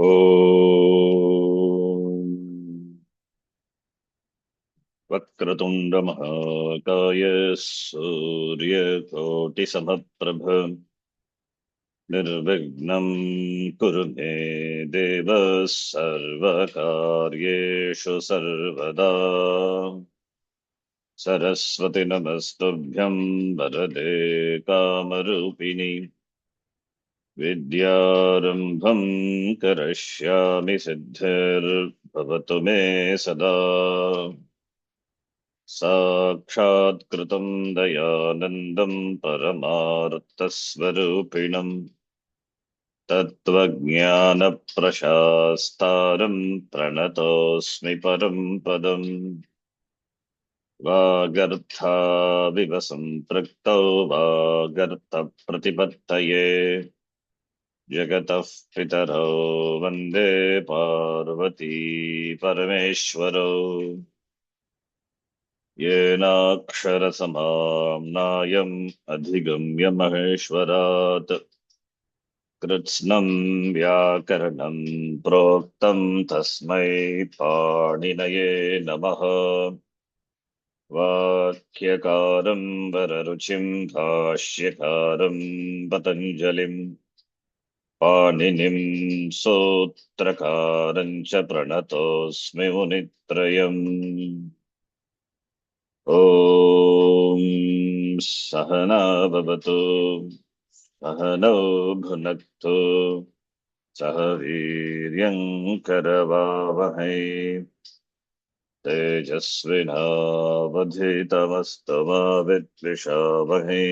ॐ वक्रतुण्डमहाकाय सूर्यकोटिसमप्रभ निर्विघ्नं कुरु मे देव सर्वकार्येषु सर्वदा सरस्वति नमस्तुभ्यं वरदे कामरूपिणि विद्यारम्भं करिष्यामि सिद्धिर्भवतु मे सदा साक्षात्कृतं दयानन्दं परमार्थस्वरूपिणम् तत्त्वज्ञानप्रशास्तारं प्रणतोऽस्मि परं पदम् वागर्थाविव सम्पृक्तौ वागर्थप्रतिपत्तये जगतः पितरौ वन्दे पार्वती परमेश्वरौ येनाक्षरसमाम्नायम् अधिगम्य महेश्वरात् कृत्स्नं व्याकरणं प्रोक्तं तस्मै पाणिनये नमः। वाक्यकारं वररुचिं भाष्यकारं पतञ्जलिं पाणिनिं सूत्रकारं च प्रणतोऽस्मि मुनित्रयम्। ॐ सहना भवतु सहनौ भुनक्तु सह वीर्यं करवावहै तेजस्विनावधीतमस्तु मा विद्विषावहै।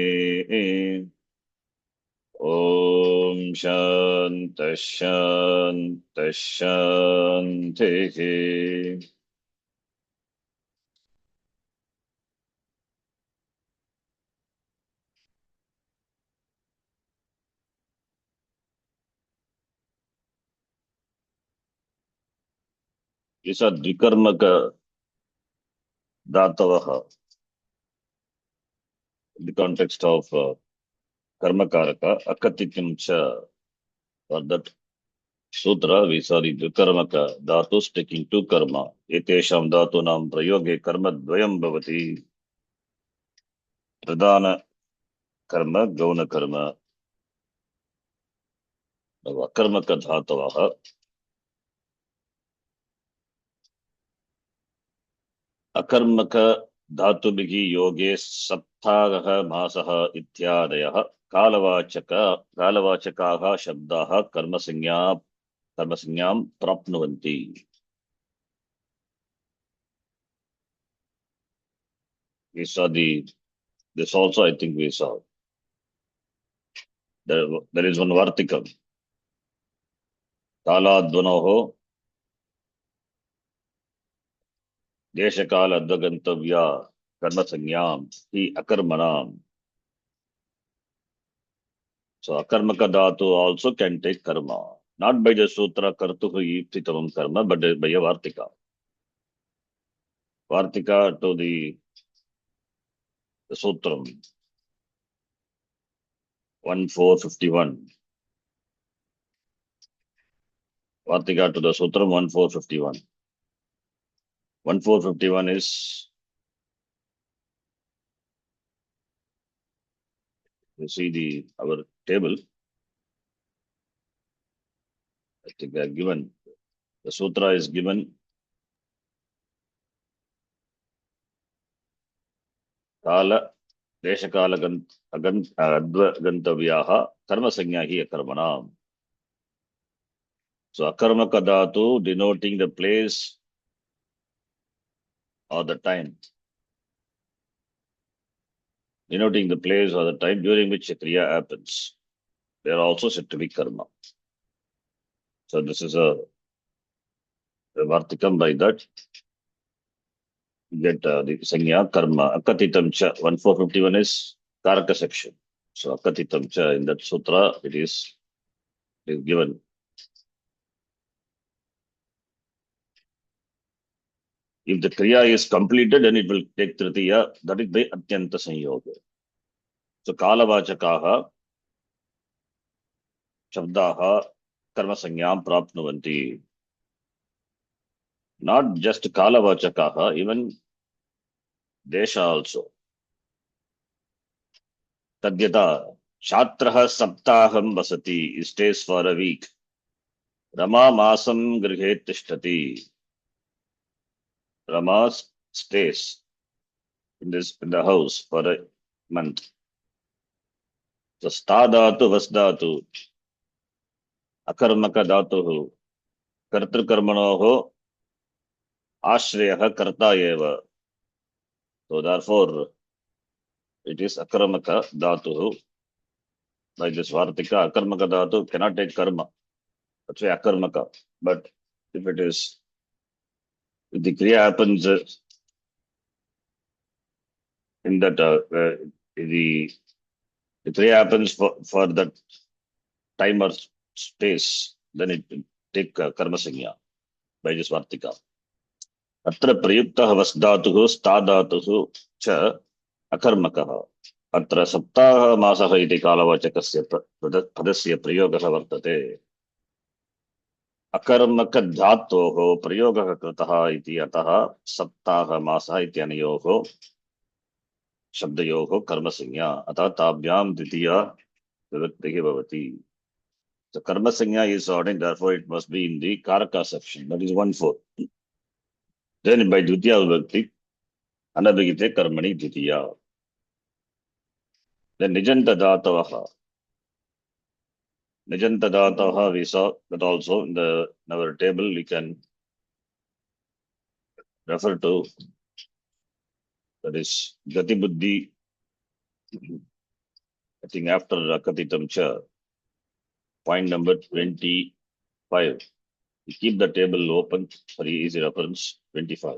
ॐ शान्तिः शान्तिः शान्तिः। इस द्विकर्मक धातवः in the context of karmakaraka akatityam cha. For that sutra we saw the dvikarmaka dhatus taking two karma etesham dhatunam prayoge karma dvayam bhavati pradhana karma gauna karma. akarmaka dhatavah अकर्मक धातुभिः योगे सप्ताहः मासः इत्यादयः कालवाचकाः शब्दाः कर्मसंज्ञां प्राप्नुवन्ति. We saw this also. I think we saw there is one vartikam कालाद्वनोः देशकाल अद्वगंतव्या कर्मसंज्ञां हि अकर्मणाम्. So akarmaka dhatu also can take karma, not by the sutra kartuhu ipsitamam karma, but by a vartika. Vartika to the sutram 1451. Vartika to the sutram 1451. 1451 is, you see our table. I think they are given. The sutra is given. Kala Deshakala Advagantavyaha Karma Sanya hi Akarmanam. So Akarmaka dhatu denoting the place or the time. Denoting the place or the time during which a kriya happens. They are also said to be karma. So this is a vartikam. By that you get the sanya karma. Akatitam cha 1451 is karaka section. So akatitam cha in that sutra it is given. If the kriya is completed, then it will take tritiya. That is by atyanta sanyoga. So kalavachakaha shabdaha कर्मसंज्ञां प्राप्नुवन्ति. Not just kalavachakaha, even desha also. Tadyata Chatraha Saptaham Vasati, he stays for a week. Rama Masam Grihe Tishtati. Rama stays in the house for a month. So stadatu vasdatu akarmaka dhatuhu kartrukarmanoho ashrayaha karta eva. So therefore it is akarmaka dhatuhu. By this vartika, akarmaka dhatu cannot take karma. That's why akarmaka. But if the kriya happens in that the kriya happens for that time or space, then it take karma sanya by this vartika. Atra prayuktah vasdatuhu stadatuhu cha akarmakaha. Atra saptaha masaha iti kalavachakasya padasya prayogah vartate. अकर्मक धातोः प्रयोगः कृतः इति अतः सप्ताह मासः इत्यनयोः शब्दयोः कर्मसंज्ञा अतः ताभ्यां द्वितीया विभक्तिः भवति. So कर्मसंज्ञा is ordinary, therefore it must be in the कारका section. That is 1/4. Then by द्वितीया विभक्ति अनभिहिते कर्मणि द्वितीया. Then निजन्त धातवः we saw that also in our table we can refer to. That is gati buddhi. I think after Rakatitam Cha, point number 25. We keep the table open for easy reference. 25.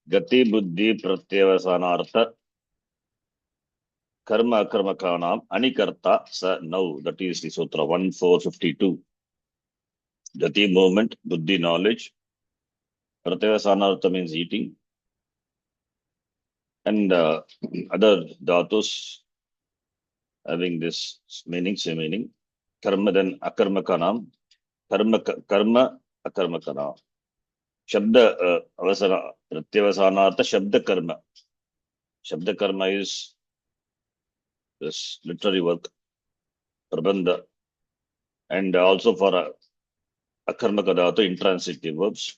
Gati buddhi pratyavasanartha karma akarmakanam anikarta sa now. That is the sutra 1452. Gati movement, buddhi knowledge. Pratyavasanartha means eating. And other dhatus having this meaning, same meaning. Karma then akarmakanam. Karma akarmakana. Shabda avasana pratyavasanartha shabda karma. Shabda karma is this literary work, prabandha, and also for akarmaka dhatu intransitive verbs.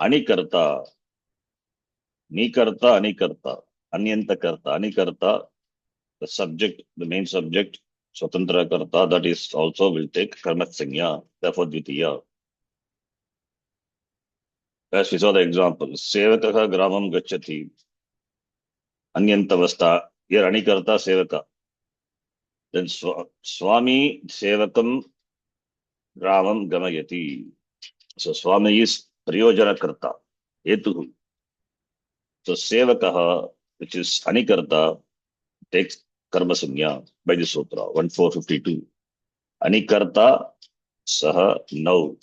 Anikarta, nikarta, anikarta, anyantakarta, anikarta, the subject, the main subject, swatantra karta, that is also will take karma sanya, therefore dvitiya. As we saw the example, sevakaha gramam gacchati, anyantavasta, here anikarta sevaka. Then Swami sevakam gramam gamayati. So Swami is priyojana karta, hetuhu. So sevakaha, which is anikarta, takes karma sanya by the sutra 1452. Anikarta saha now.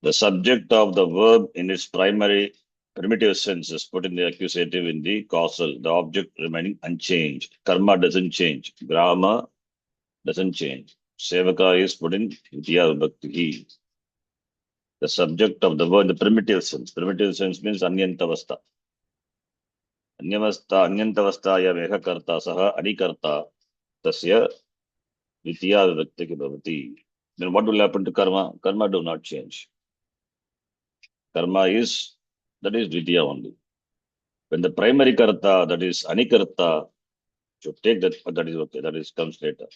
The subject of the verb in its primary primitive sense is put in the accusative in the causal, the object remaining unchanged. Karma doesn't change. Grama doesn't change. Sevaka is put in Vidya Vibhakti. The subject of the word, the primitive sense. Primitive sense means Anyantavasta. Anyantavastaya Mehakarta Saha Adikarta Tasya Vidya Vibhakti Bhavati. Then what will happen to karma? Karma do not change. Karma is, that is Vidya only. When the primary karta, that is Anikarta, should take that is okay, that is comes later.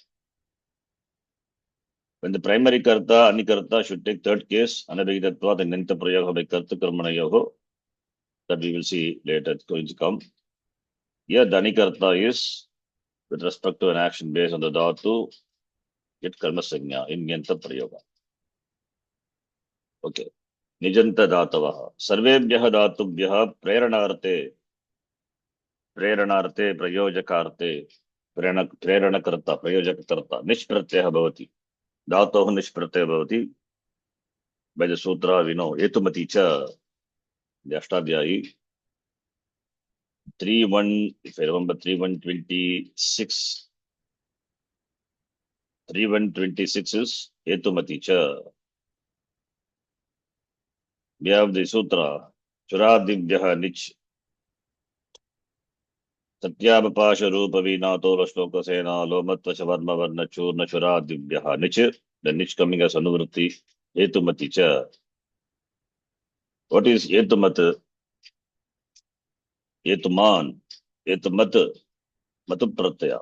When the primary karta, Anikarta should take third case, Anabhidatva, the Nanta Prayaga by Karta Karmana Yoho, that we will see later, it's going to come. Here, the Anikarta is with respect to an action based on the dhatu, get Karma Sanya in Yanta Prayoga. Okay. Nijanta Dhatavaha. Sarvebhyaha Dhatubhyaha Preranarte, Prayojakarte, Preranakarta, Prayojakarta, Nishpratyaha Bhavati. Dhatoh Nishpratyaha Bhavati. By the sutra, we know, Etumati Cha, the Ashtadhyayi, 3.1, if I remember, 3.126. 3126 is Hetumati cha. We have the sutra. Churadibhyaha nich. Satyabapasha rupa vinato shloka sena lomatva shavarma varna churna churadibhyaha nich. The nich coming as anuvritti. Hetumati cha. What is Hetumat? Hetuman. Hetumat. Matu pratyaya.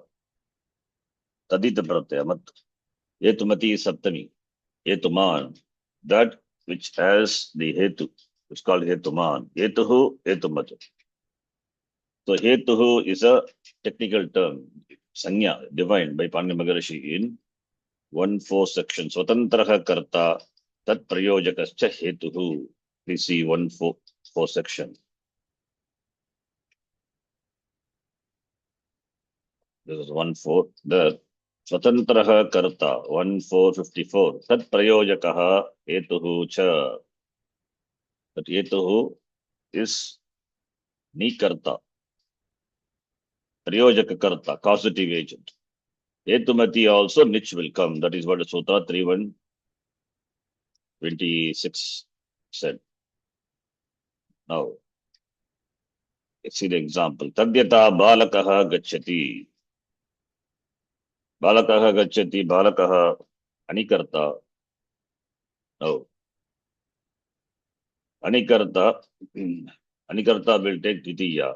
Tadita pratyaya. Mat. Hetumati is Saptami. Hetuman. That which has the Hetu. It's called Hetuman. Hetuhu, Hetumat. So Hetuhu is a technical term, Sanya, defined by Pandya Maharishi in 1-4 section. Swatantraha Karta Tat Prayojakascha Hetuhu. Please see 1-4 section. This is 1-4. The Swatantraha Karta 1-4-54. Tat Prayojakaha Hetuhu cha. That Hetuhu is Nikarta. Prayojaka Karta, causative agent. Hetumati also niche will come. That is what the Sutra 3126 said. Now, let's see the example. Tadyata balakaha gacchati. Balakaha gacchati, balakaha anikarta. Now, anikarta will take titiya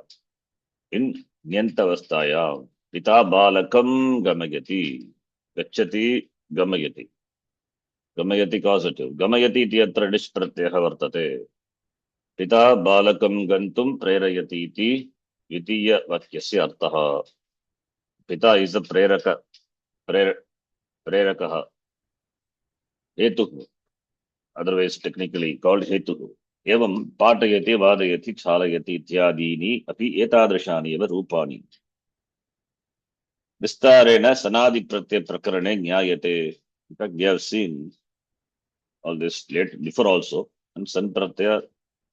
in nyantavastaya. Pita balakam gamayati. Gacchati gamayati. Gamayati causative. Gamayati iti atra nispratyaha vartate. Pita balakam gantum prerayati iti vitiya vakyasya artaha. Pita is the prerakaha. Hetuhu. Otherwise technically called hetuhu. Evam patayati vadayati chalayati ityadini api etadrishani eva rupani. Vistarena sanadi pratyaya prakarane nyayate. In fact, we have seen all this late before also. And san pratyaya,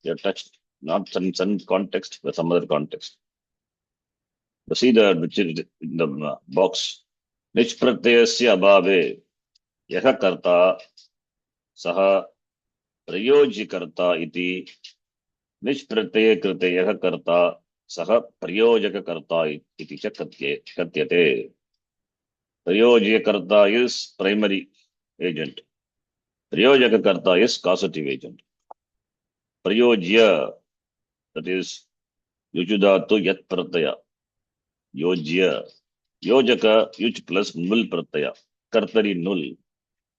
they are touched, not san context, but some other context. You see that which is in the box. Nich pratyayasya abhave yaha karta saha prayojyakarta iti. Nich pratyaya krite yaha karta saha prayojakakarta iti cha katyate. Prayojyakarta is primary agent. Prayojakakarta is causative agent. Prayojya, that is yujudatu yat pratyaya. Yojya. Yojaka, yuj plus null pratyaya. Kartari null.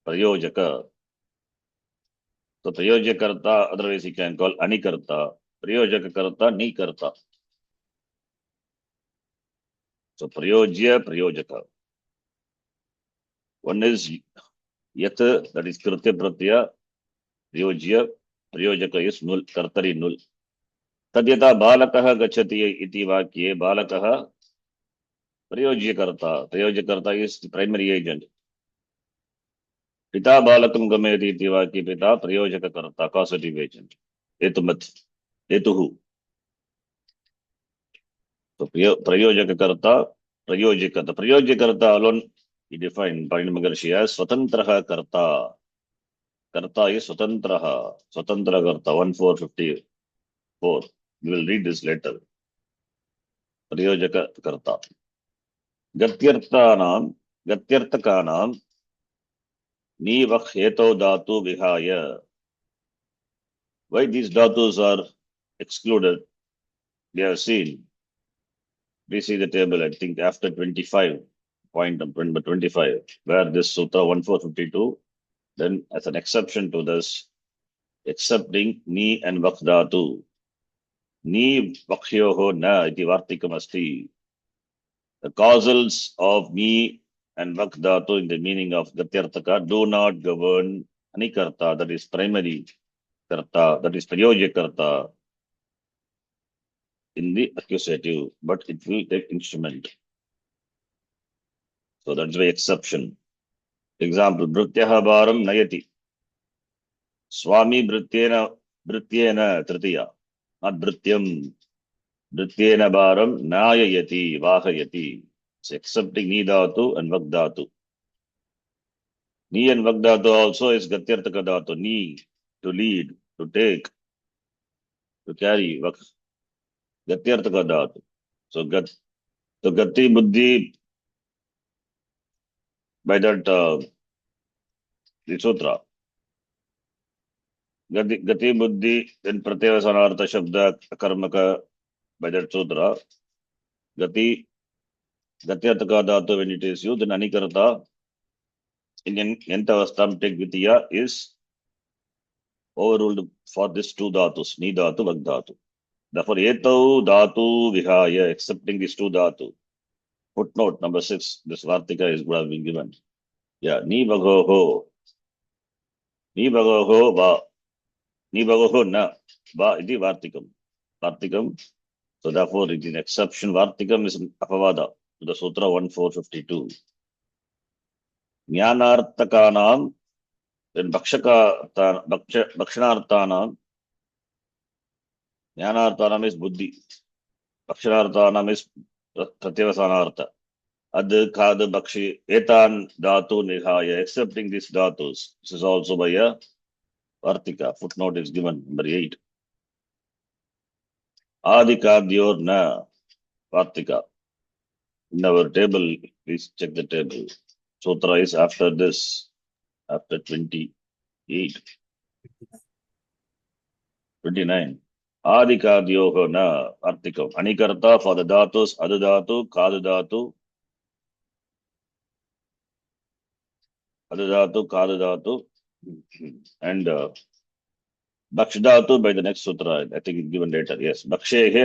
Prayojaka. So Prayojakarta, otherwise you can call Anikarta. Prayojakakarta, Nikarta. So Prayojya, Prayojaka. One is Yat, that is Kritya Pratyaya. Prayojya, Prayojaka is null, Kartari null. Tadyata Balakaha Gachati iti Vakye Balakaha Prayojyakarta. Prayojyakarta is the primary agent. Pita balakam gameti iti vakye pita prayojakakarta, causative agent. Hetumat. Hetuhu. So prayojakakarta, prayojyakarta. Prayojyakarta alone he defined Pandya Maharishi as Swatantraha Karta. Karta is Swatantraha. Swatantra Karta 1454. We will read this later. Prayojakakarta. Gatyartakanam Nivak heto dhatu vihaya. Why these dhatus are excluded? We have seen. We see the table, I think, after 25, point number 25, where this Sutra 1452, then as an exception to this, excepting ni and vak dhatu. Ni vakyoho na iti vartikam asti. The causals of ni and vak dhatu in the meaning of gatyartaka do not govern anikarta, that is primary karta, that is prayojyakarta in the accusative, but it will take instrument. So that's the exception. Example, Bhrityaha bharam nayati. Swami Bhrityena tritiya. Not Bhrityam. Bhrityena bharam nayayati, vahayati. It's accepting ni dhatu and vak dhatu. Ni and vak dhatu also is gatyartaka dhatu. Ni, to lead, to take, to carry. Vak, gatyartaka dhatu. So, gati buddhi, by that the sutra. Gati buddhi, then pratyasanartha shabda karmaka, by that sutra. Gati, gatyartaka dhatu, when it is used in anikarta, in Yantavastam take Vitya is overruled for these two dhatus, Ni dhatu, Vak dhatu. Therefore, Etau dhatu vihaya, accepting these two dhatu. Footnote number 6, this Vartika is would have been given. Yeah, Ni bhagoho, va, Ni bhagoho na, va iti Vartikam. Vartikam. So therefore, it is an exception. Vartikam is apavada to the Sutra 1452. Jnanartakanam, then Bhakshanartanam, Jnanartanam is Buddhi. Bhakshanartanam is Pratyavasanartha. Ad Kad Bhakshi Etan Dhatu Nihaya, accepting these dhatus. This is also by a Vartika. Footnote is given, number 8. Adi Kadyor Na Vartika. In our table, please check the table. Sutra is after this, after 28. 29. Adi Kadyoho Na Vartikam. Anikarta for the dhatus, Adadhatu, Kadadhatu, Adadhatu, Kadadhatu, and Bhakshadhatu by the next sutra. I think it's given later. Yes. Bhakshehe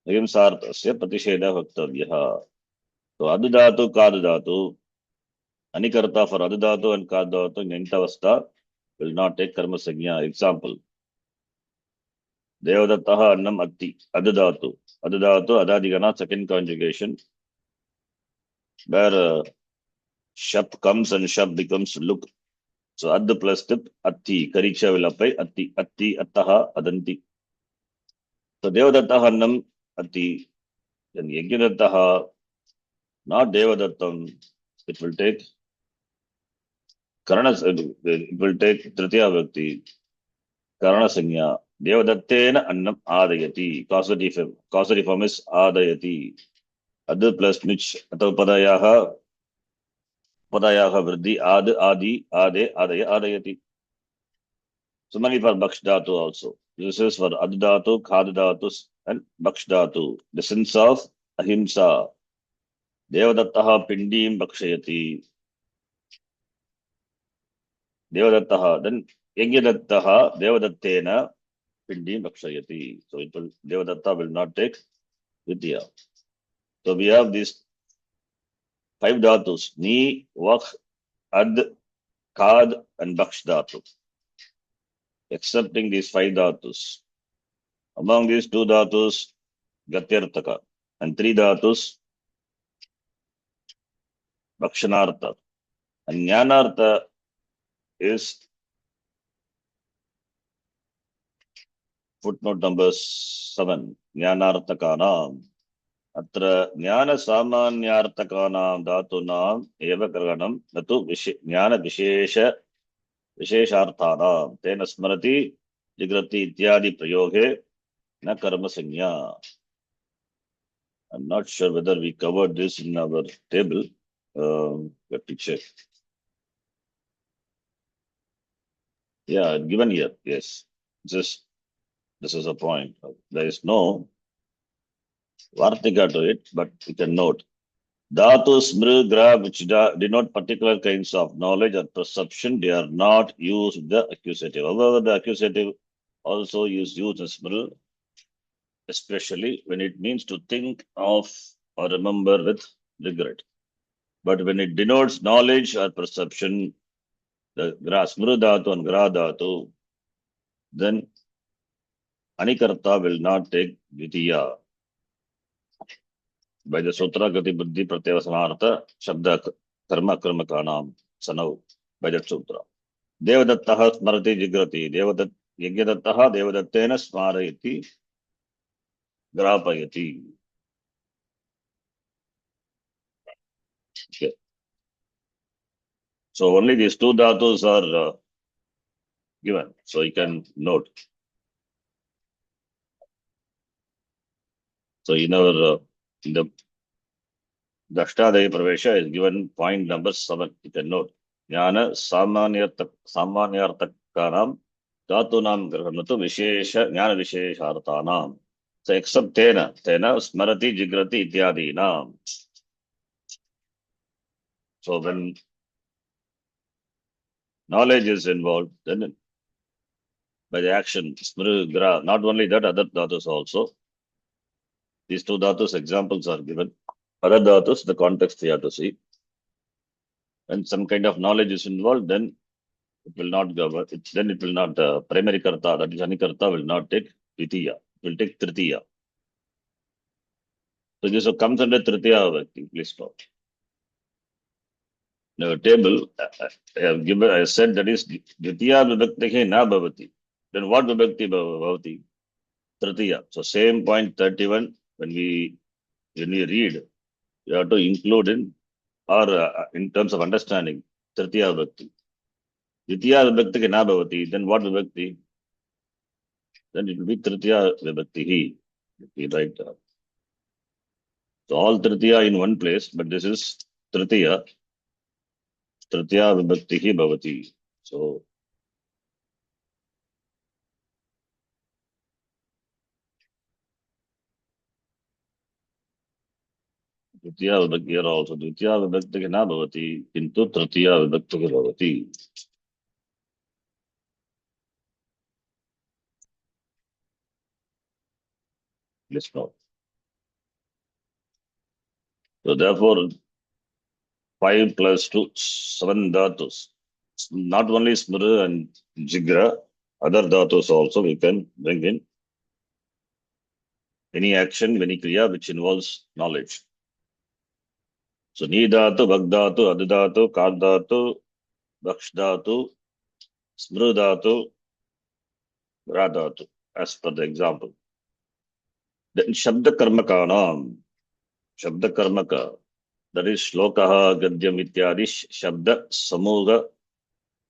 ahimsartasya pratisheda vaktavyaha. So Adadhatu, Kadadhatu, Anikarta for Adadhatu and Kadadhatu in Entavasta will not take karma sanya. Example. Devadattaha annam atti. Adadhatu. Adadhatu, Adadigana, second conjugation. Where Shap comes and Shap becomes look. So Ad plus tip, Atti. Kariksha will apply. Atti, Attaha, Adanti. So Devadattaha annam atti. Then Yajnadattaha, not Devadattam. It will take Karana, it will take Tritiya Bhakti. Karana Sanya. Devadattena annam adayati. Causative form is adayati. Ad plus mich. Atau Padayaha vriddhi. Adi, ade, adaya, adayati. Similarly for Bhakshadhatu also. This is for Adadhatu, Khadadhatus, and Bhakshadhatu. The sense of ahimsa. Devadattaha pindim bhakshayati. Devadattaha. Then Yajnadattaha Devadattena pindim bhakshayati. So it will, Devadatta will not take Vidya. So we have these 5 dhatus. Ni, Vak, Ad, Kad, and Bhakshadhatu. Accepting these 5 dhatus. Among these 2 dhatus, Gatyartaka, and 3 dhatus, Bhakshanartha. And Jnanartha is footnote number 7. Jnanarthakanam. Atra Jnana Samanyarthakanam dhatunam eva rakaranam natu Jnana Vishesharthanam. Tena Smarati Jigrati Ityadi Prayoge na karma sanya. I'm not sure whether we covered this in our table. Let me check. Yeah, given here. Yes. This is a point. There is no Vartika to it, but you can note. Dhatu, smr, gra, which denote particular kinds of knowledge or perception, they are not used with the accusative. However, the accusative also is used as smr, especially when it means to think of or remember with regret. But when it denotes knowledge or perception, the smr dhatu and gra dhatu, then anikarta will not take vidya. By the sutra gati buddhi pratyavasanartha shabda karma karmakanam sanau. By that sutra. Devadattaha smarati jigrati. Yajnadattaha devadattena smarayati grapayati. Okay. So only these two dhatus are given. So you can note. So in the Dashtadaya Pravesha is given point number 7. You can note. Jnana samanyartakanam dhatunam grahanatu vishesha jnana visheshartanam. So except tena smarati jigrati ityadinam. So when knowledge is involved, then by the action, smru, gra, not only that, other dhatus also. These two dhatus examples are given. Other dhatus, the context you have to see. When some kind of knowledge is involved, then it will not govern. Then it will not, primary karta, that is anikarta, will not take Tvitiya. It will take Tritiya. So this comes under Tritiya Vibhakti. Please note. Now, table, I said that is Dvitiya Vibhakti na bhavati. Then what Vibhakti bhavati? Tritiya. So same point 31, when we read, you have to include in, or in terms of understanding, Tritiya Vibhakti. Dvitiya Vibhakti na bhavati, then what Vibhakti? Then it will be Tritiya Vibhakti. We write. So all Tritiya in one place, but this is Tritiya. Tritiya Vibhakti bhavati. So Dvitiya Vibhakti here also. Dvitiya Vibhakti na bhavati, kintu Tritiya Vibhakti bhavati. Let's know. So therefore, 5 plus 2, 7 dhatus. Not only smra and jigra, other dhatus also we can bring in. Any action, any kriya which involves knowledge. So ni dhatu, bhag dhatu, adu dhatu, kad dhatu, bhaksh dhatu, smru dhatu, ra dhatu, as per the example. Then shabda karmakanam, shabda karmaka, that is shlokaha, gadyam ityadi, shabda samuga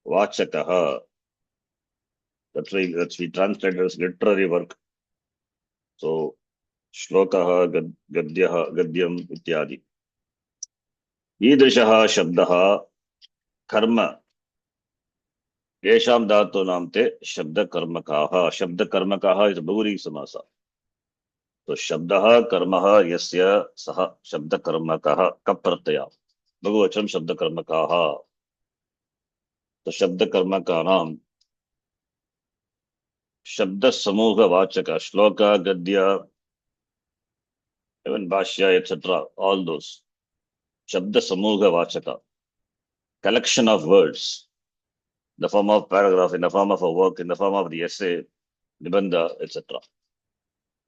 vachakaha. That's why we translate as literary work. So shlokaha, gadyaha, gadyam ityadi. Idrishaha shabdaha karma. Yesham dhatu namte shabda karmakaha. Shabda karmakaha is Bahuri samasa. So shabdaha karmaha yasya saha shabda karmakaha kaprataya. Bhagavacham shabda karmakaha. So shabda karmakanam. Shabda samuha vachaka. Shloka, gadya, even bhashya, etc. All those. Shabda samuha vachaka. Collection of words. In the form of paragraph, in the form of a work, in the form of the essay, nibandha, etc.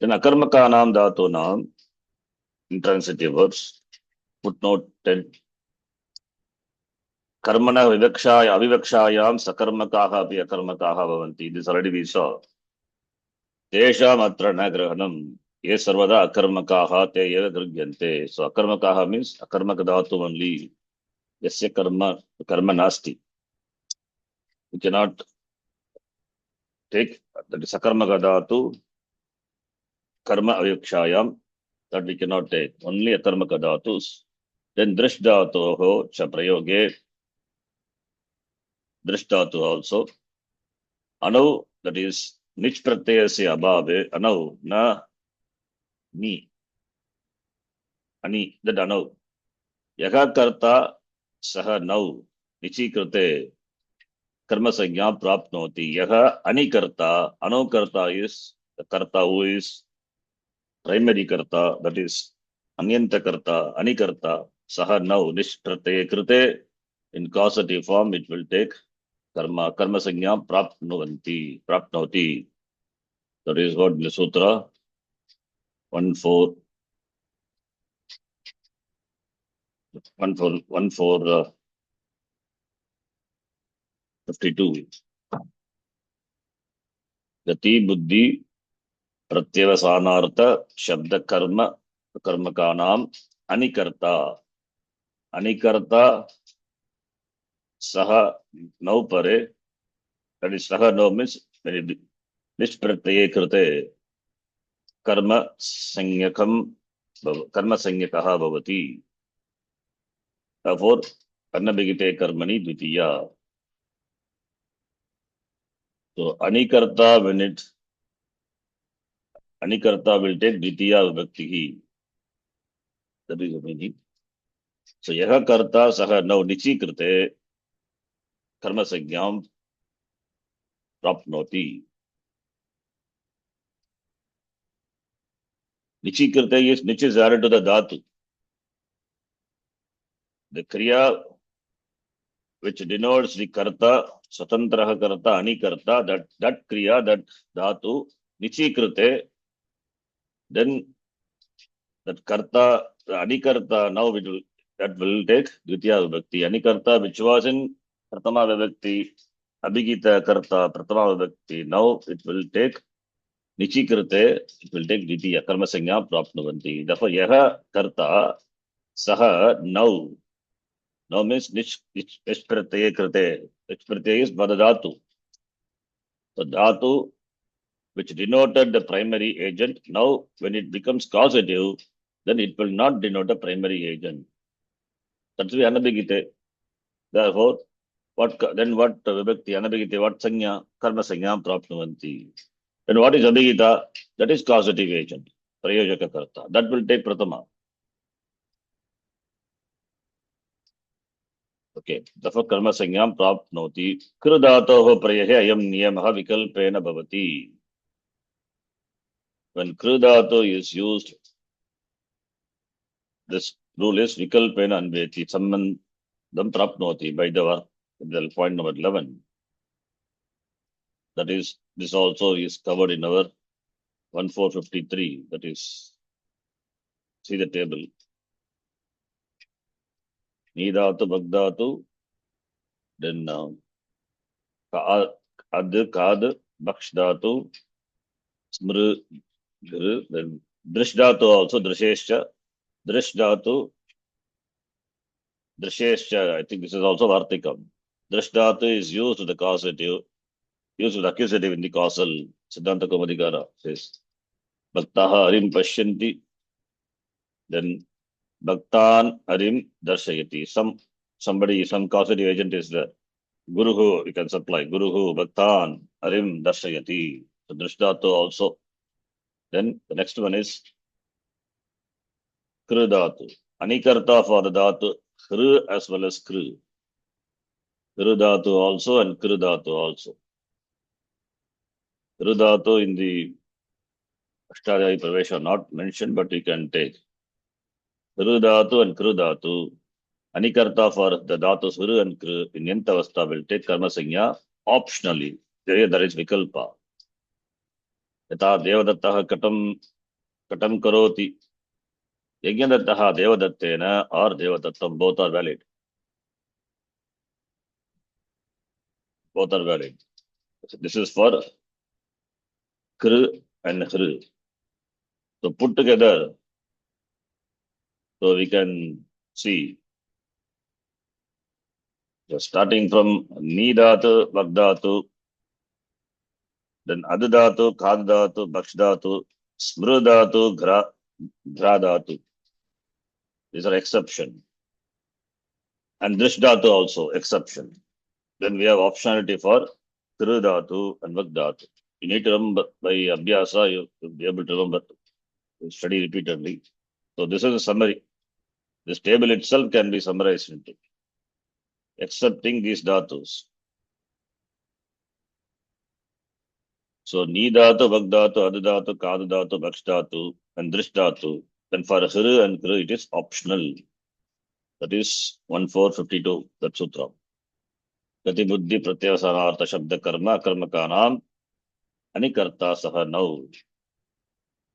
Then akarmakanam dhatunam, intransitive verbs. Footnote 10. Karmana vivakshaya, avivakshayam sakarmakaha api akarmakaha bhavanti. This already we saw. Tesham atra na grahanam. Ye sarvada akarmakaha te eva grihyante. So akarmakaha means akarmaka dhatu only. Yasya karma nasti. We cannot take that is sakarmaka dhatu, karma avivakshayam, that we cannot take. Only akarmaka dhatus. Then drish dhatoho cha prayoge. Drishtatu also. Anav, that is nich pratyayasya abhave, anav, na, ni, ani, that anav. Yaha karta saha nav, nichi krate, karma sanya prapnoti. Yaha ani karta, anav karta is the karta who is primary karta, that is anyanta karta, ani karta, saha nav, nich pratyaya krate, in causative form it will take karma, karma sanya prapnoti. That is what the sutra 52. Gati buddhi pratyavasanartha shabda karma karmakanam anikarta. Anikarta saha now pare, that is saha now means when it nish pratyaya krite karma sanyakam karma sanyakaha bhavati. Therefore, annabhigite karmani dvitiya. So anikarta when it anikarta will take dvitiya vibhakti. That is the meaning. So yaha karta saha now nichi krite karma sangyam prapnoti. Nichi krite is nichi is added to the dhatu. The kriya which denotes the karta, swatantraha karta, anikarta, that kriya, that dhatu, nichi krite, then that karta, the anikarta, now that will take dvitiya vibhakti. Anikarta, which was in pratama vibhakti, abhigita karta, pratama vibhakti, now it will take nichi krite, it will take dvitiya, karma sanya prapnuvanti. Therefore, yaha karta, saha, now. Now means nish pratyaya krite. Nish pratyaya is vadadatu. So dhatu, which denoted the primary agent, now when it becomes causative, then it will not denote the primary agent. That's the anabhigite. Therefore, what vibhakti anabhigite, what sanya, karma sanya prapnuvanti. Then what is abhigita? That is causative agent, prayojaka karta. That will take pratama. Okay. Therefore, karma sanyam prapnoti. Krudatoho prayahe ayam niyamaha vikalpena bhavati. When krudatu is used, this rule is vikalpena anveti. Sambandham prapnoti by the point number 11. That is, this also is covered in our 1453. That is, see the table. Nidatu, Bhagdatu, then Kad, Bhakshdatu, Smru, then Drishdatu also, Drishesha, Drishdatu, Drishesha, I think this is also Vartikam. Drishdatu is used with the causative, used with accusative in the causal. Siddhanta Kaumadikara says, Bhaktaha Harim Pashyanti, then Bhaktan Harim Darshayati. Some causative agent is there. Guruhu, you can supply. Guruhu, Bhaktan, Harim Darshayati. So Drishdatu also. Then the next one is Krudatu. Anikarta for the Dhatu, Kru as well as Kru. Krudatu also and Krudatu also. Krudatu in the Ashtadhyayi Pravesha are not mentioned, but you can take. Krudatu and Krudatu. Anikarta for the dhatus Huru and Kru in Yantavastha will take karma sanya optionally. There is vikalpa. Yata devadattaha katam karoti. Yajnadattaha devadattena or devadattam, both are valid. Both are valid. This is for Kru and Hru. So put together, so we can see. So starting from Nidatu, Bhagdatu, then Adadatu, Kadadatu, Bhakshdatu, Smrudatu, Gradatu. These are exception. And Drishdatu also exception. Then we have optionality for Krudatu and Bhagdatu. You need to remember by Abhyasa, you'll be able to remember, study repeatedly. So this is a summary. This table itself can be summarized into accepting these dhatus. So Nidatu, Bhagdatu, Adadatu, Kadadatu, Bhakshdatu, and Drishdatu. Then for Hru and Kru, it is optional. That is 1452, that sutra. Gati buddhi pratyavasarartha shabda karma karmakanam anikarta saha now.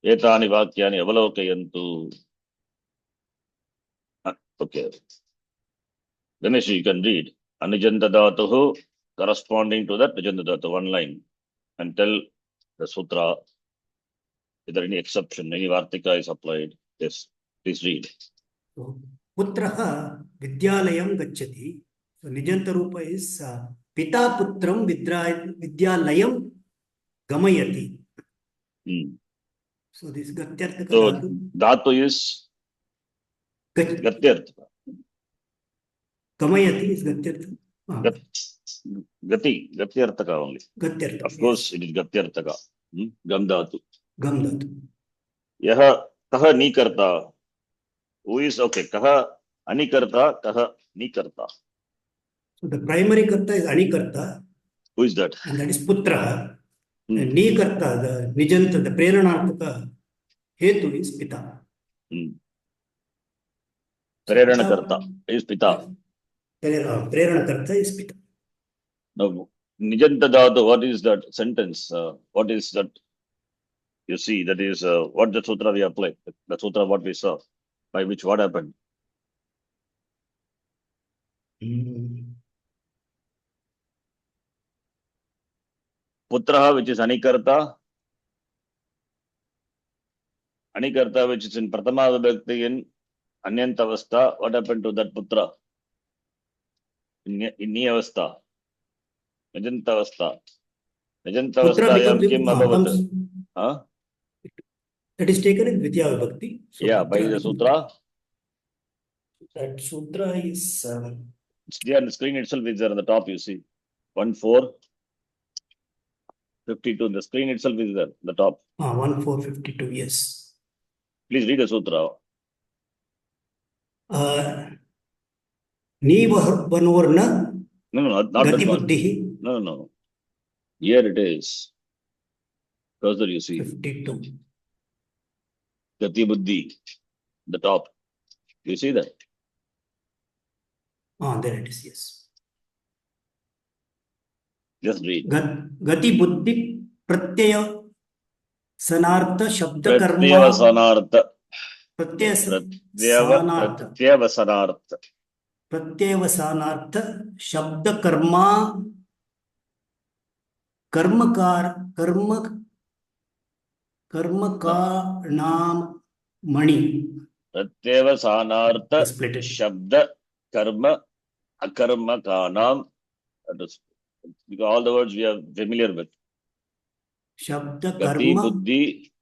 Etani vakyani avalokyantu. Okay. Ganesh, you can read. Anijantadatuhu corresponding to that Nijantadatu, one line. And tell the sutra, is there any exception, any Vartika is applied? Yes, please read. Putraha Vidyalayam Gacchati. So Nijanta Rupa is Pita Putram Vidyalayam Gamayati. So this Gatyarthaka So Dhatu. Dhatu is Gatyarthaka. Gamayati is Gatyarthaka. Gatyarthaka only. Gatyarthaka. Of course, yes. It is Gatyarthaka. Gam Dhatu. Gam Dhatu. Yaha Kaha Nikarta. Who is okay? Kaha Anikarta, Kaha Nikarta. So the primary Karta is Anikarta. Who is that? And that is Putra. And Nikarta, the Nijanta, the Preranarthaka Hetu is Pita. Preranakarta is Pita. Preranakarta is Pita. Now, Nijanta Dhatu, what is that sentence? What is that? You see, that is what the sutra we apply. The sutra what we saw. By which what happened? Putraha, which is Anikarta. Anikarta, which is in Pratama Vibhakti in Anyantavastha. What happened to that Putra? In Niyavastha. Nijantavastha. Nijantavastha Kim Abhavat. That is taken in Dvitiya Vibhakti. So yeah, by the sutra. That sutra is... it's there on the screen itself. Is there on the top, you see. 1452. The screen itself is there, the top. 1452, yes. Please read the sutra. Nivanorna. No, not that one. No. Here it is. Cursor, you see. 52. Gati Buddhi. The top. You see that? There it is, yes. Just read. Gati Buddhi Pratyaya Sanartha Shabda Karma. Pratyaya Sanartha. Pratyaya Sanartha Shabda Karma Karmakarnam Mani. Pratyaya Sanartha Shabda Karma Akarma Kanam. Because all the words we are familiar with. Shabda Gati Karma. Buddhi.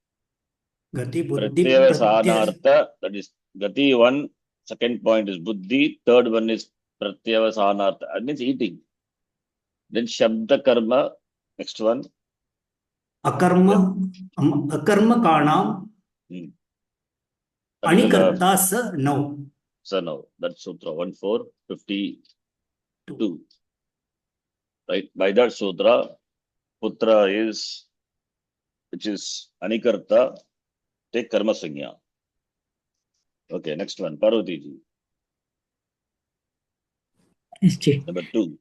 Gati Buddhi. Pratyaya Sanartha. That is Gati 1. Second point is Buddhi. Third one is Pratyaya Sanartha. That means eating. Then Shabda Karma. Next one. Akarma Kanam. Anikarta sa now. So now that's Sutra 1452. Right. By that Sutra, Putra is, which is Anikarta, take Karma Sanya. Okay, next one. Parvati ji. Number 2.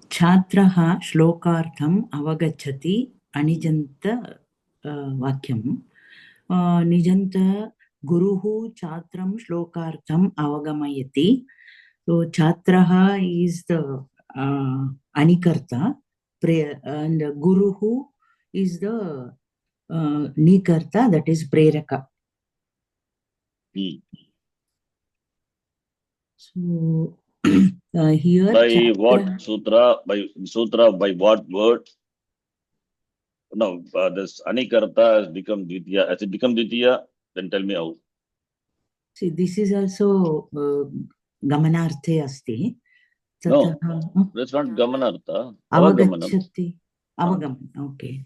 Chhatraha shlokartham avagachati anijanta vakyam. Nijanta guruhu chatram shlokartham avagamayati. So Chhatraha is the Anikarta, and Guruhu is the Nikarta, that is Preraka. So here by what sutra? By sutra, by what word? No, this Anikarta has become Dvitiya. Has it become Dvitiya? Then tell me how. See, this is also Gamanarthe asti. No, that's not Gamanartha. Avagachati. Avagaman, okay.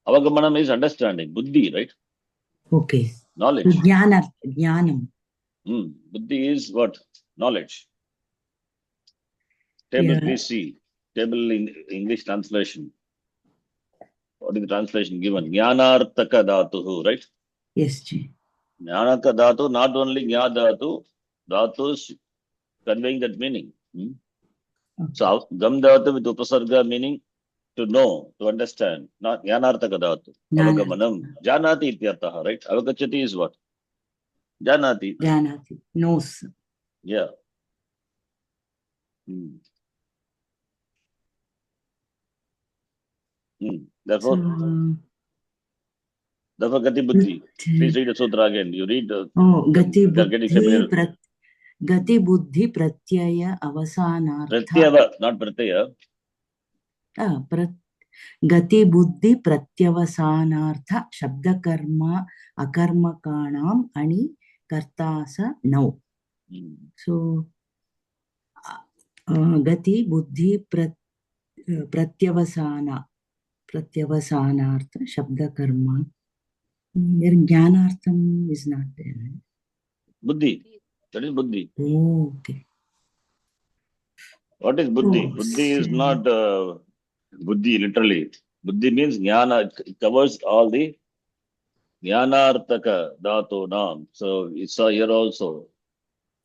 Avagamanam is understanding. Buddhi, right? Okay. Knowledge. Jnanam. Buddhi is what? Knowledge. Table, please see. Table in English translation. What is the translation given? Jnanartaka dhatu, right? Yes, Ji. Jnanaka dhatu, not only jna dhatu, dhatus conveying that meaning. Okay. So, gam dhatu with upasarga meaning to know, to understand. Not jnanartaka dhatu. Avagamanam. Janati ityartaha, right? Avagachati is what? Janati. Janati. Knows. Yeah. Therefore, Gati Buddhi. Please read the sutra again. You read. Gati Buddhi. Gati buddhi pratyaya avasanartha. Pratyava, not pratyaya. Gati buddhi pratyavasanartha shabda karma akarmakanam ani kartasa now. So gati buddhi pratyavasanartha shabda karma. There jnanartham is not there. Buddhi. That is buddhi. Oh, okay. What is buddhi? Oh, Buddhi is not buddhi literally. Buddhi means jnana. It covers all the jnanartaka dhatu nam. So it's here also.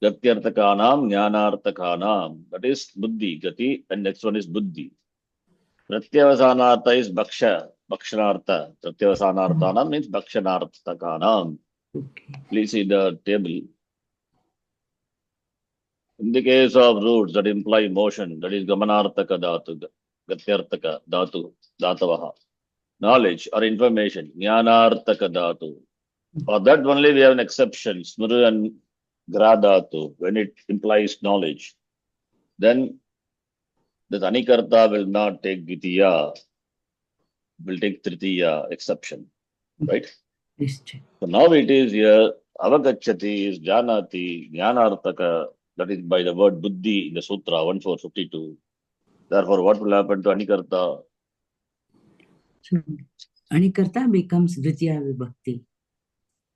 Gatyartakanam, jnanartakanam. That is buddhi, gati, and next one is buddhi. Pratyavasanartha is bhakshanartha. Pratyavasanarthanam means bhakshanartakanam. okay. Please see the table. In the case of roots that imply motion, that is gamanartaka dhatu, gatyartaka dhatu, dhatavaha. Knowledge or information, jnanartaka dhatu. For that only we have an exception, smru and gra dhatu, when it implies knowledge. Then the anikarta will not take dvitiya, will take tritiya exception, right? Yes. So now it is here, avagacchati is janati, jnanartaka, that is by the word buddhi in the sutra 1452. Therefore, what will happen to anikarta? So anikarta becomes dvitiya vibhakti.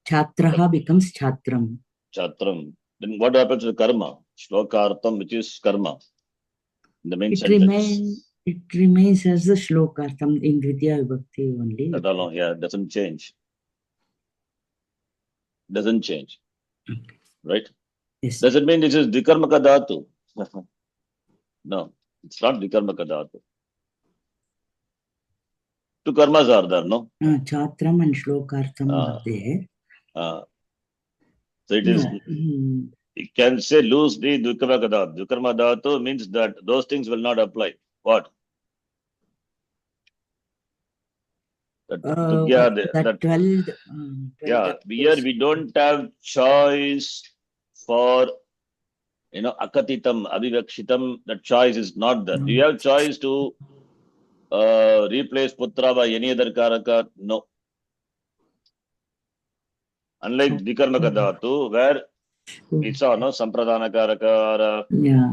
Chhatraha becomes chatram. Chatram. Then what happens to karma? Shlokartham, which is karma. In the main It sentence. remains as the shlokartham in dvitiya vibhakti only. That alone, yeah, doesn't change. Doesn't change. Okay. Right? Yes. Does it mean this is Vikarmaka dhatu? No, it's not Vikarmaka dhatu. Two karmas are there, no? Chatram and shlokartham are there. So it is, you can say loosely Vikarmaka dhatu. Vikarmaka dhatu means that those things will not apply. What? That 12. Yeah, here we don't have choice for, akatitam, avivakshitam, that choice is not there. Do you have choice to replace putra by any other karaka? No. Unlike Vikarmaka dhatu, where we saw, no, Sampradana karaka or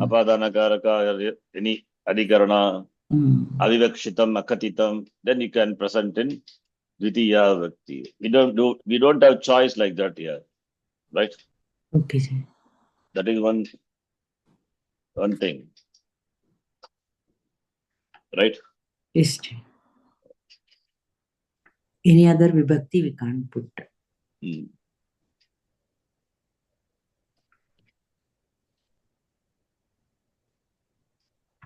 Apadana karaka or any Adhikarana, avivakshitam, akatitam, then you can present in Dvitiya Vakti. We don't have choice like that here. Right? Okay, sir. That is one thing. Right? Yes. Any other vibhakti we can't put.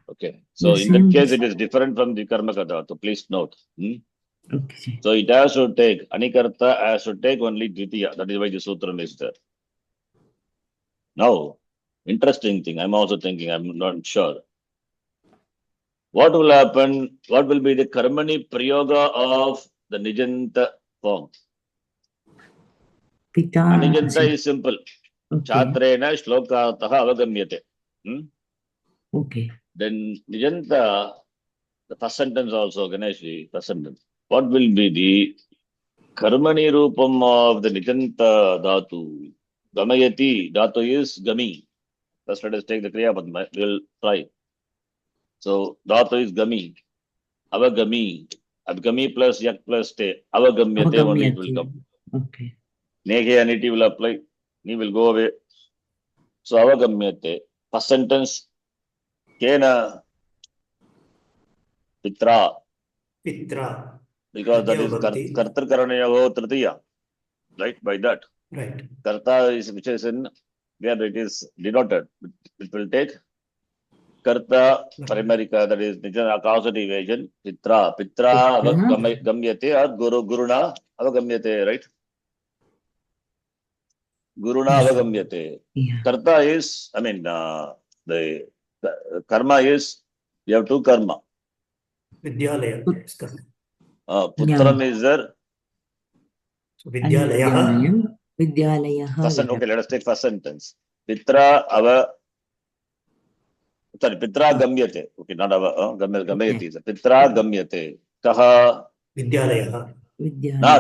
Okay. So in that case, it is different from the Karmaka dhatu. Please note. Okay. So it has to take, Anikarta has to take only Dvitiya. That is why the Sutra is there. Now, interesting thing, I'm also thinking, I'm not sure. What will happen? What will be the Karmani Prayoga of the Nijanta form? Nijanta is simple. Chatrena shlokartaha avagamyate. Okay. Then Nijanta, the first sentence also, Ganeshi, first sentence. What will be the Karmani Rupam of the Nijanta dhatu? Gamayati, dhatu is Gami. First let us take the Kriya Padma. We'll try. So dhatu is Gami. Avagami. Avagami plus yak plus te. Avagamyate only it will come. Okay. Nege and iti will apply. Ni will go away. So avagamyate. First sentence. Kena Pitra. Pitra. Because that is Kartar Karanayaho Tritiya. Right? By that. Right. Karta is which is in where it is denoted. It will take Karta Primarika, that is causative agent. Pitra Avagamyate or Guruna Avagamyate, right? Guruna Avagamyate. Karta is, the karma is, you have two karma. Vidyalaya. Putram is there. So Vidyalaya. Vidyalaya. Okay, let us take first sentence. Pitra ava, sorry, Pitra gamyate. Okay, not ava, gamyate. Pitra gamyate. Kaha? Vidyalaya. Not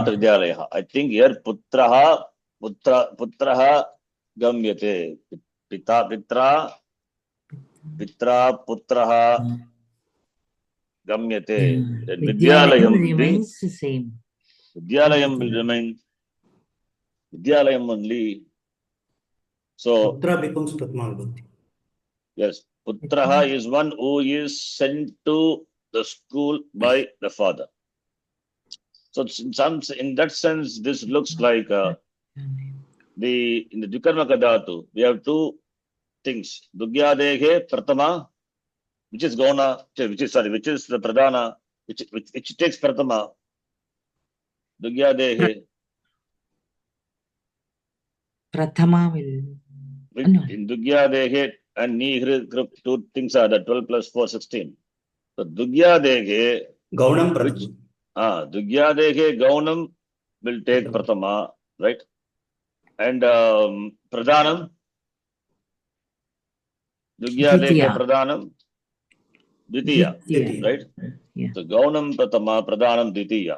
Vidyalaya. Vidyalaya. I think here putraha gamyate. Pitra putraha gamyate. And Vidyalayam Vidyalayam, remains the same. Vidyalayam will remain Vidyalayam only. So, Putra becomes Prathama Vibhakti. yes, putraha is one who is sent to the school by the father. So, in that sense, this looks like in the Dvikarmaka Dhatu, we have two things. Dugyadehe Pratama, which is Gona, which is the Pradana, which takes Pratama. Dugyadehe, Prathama will. in Dugyadehe and Nihri, two things are the 12 plus 4, 16. So Dugyadehe, Gaunam which Prathama. Dugyadehe Gaunam will take Pratama, right? And Pradhanam, Dugyadehe Ditya. Pradhanam, Dvitiya, Ditya. right? Yeah. So Gaunam Pratama, Pradhanam Dvitiya.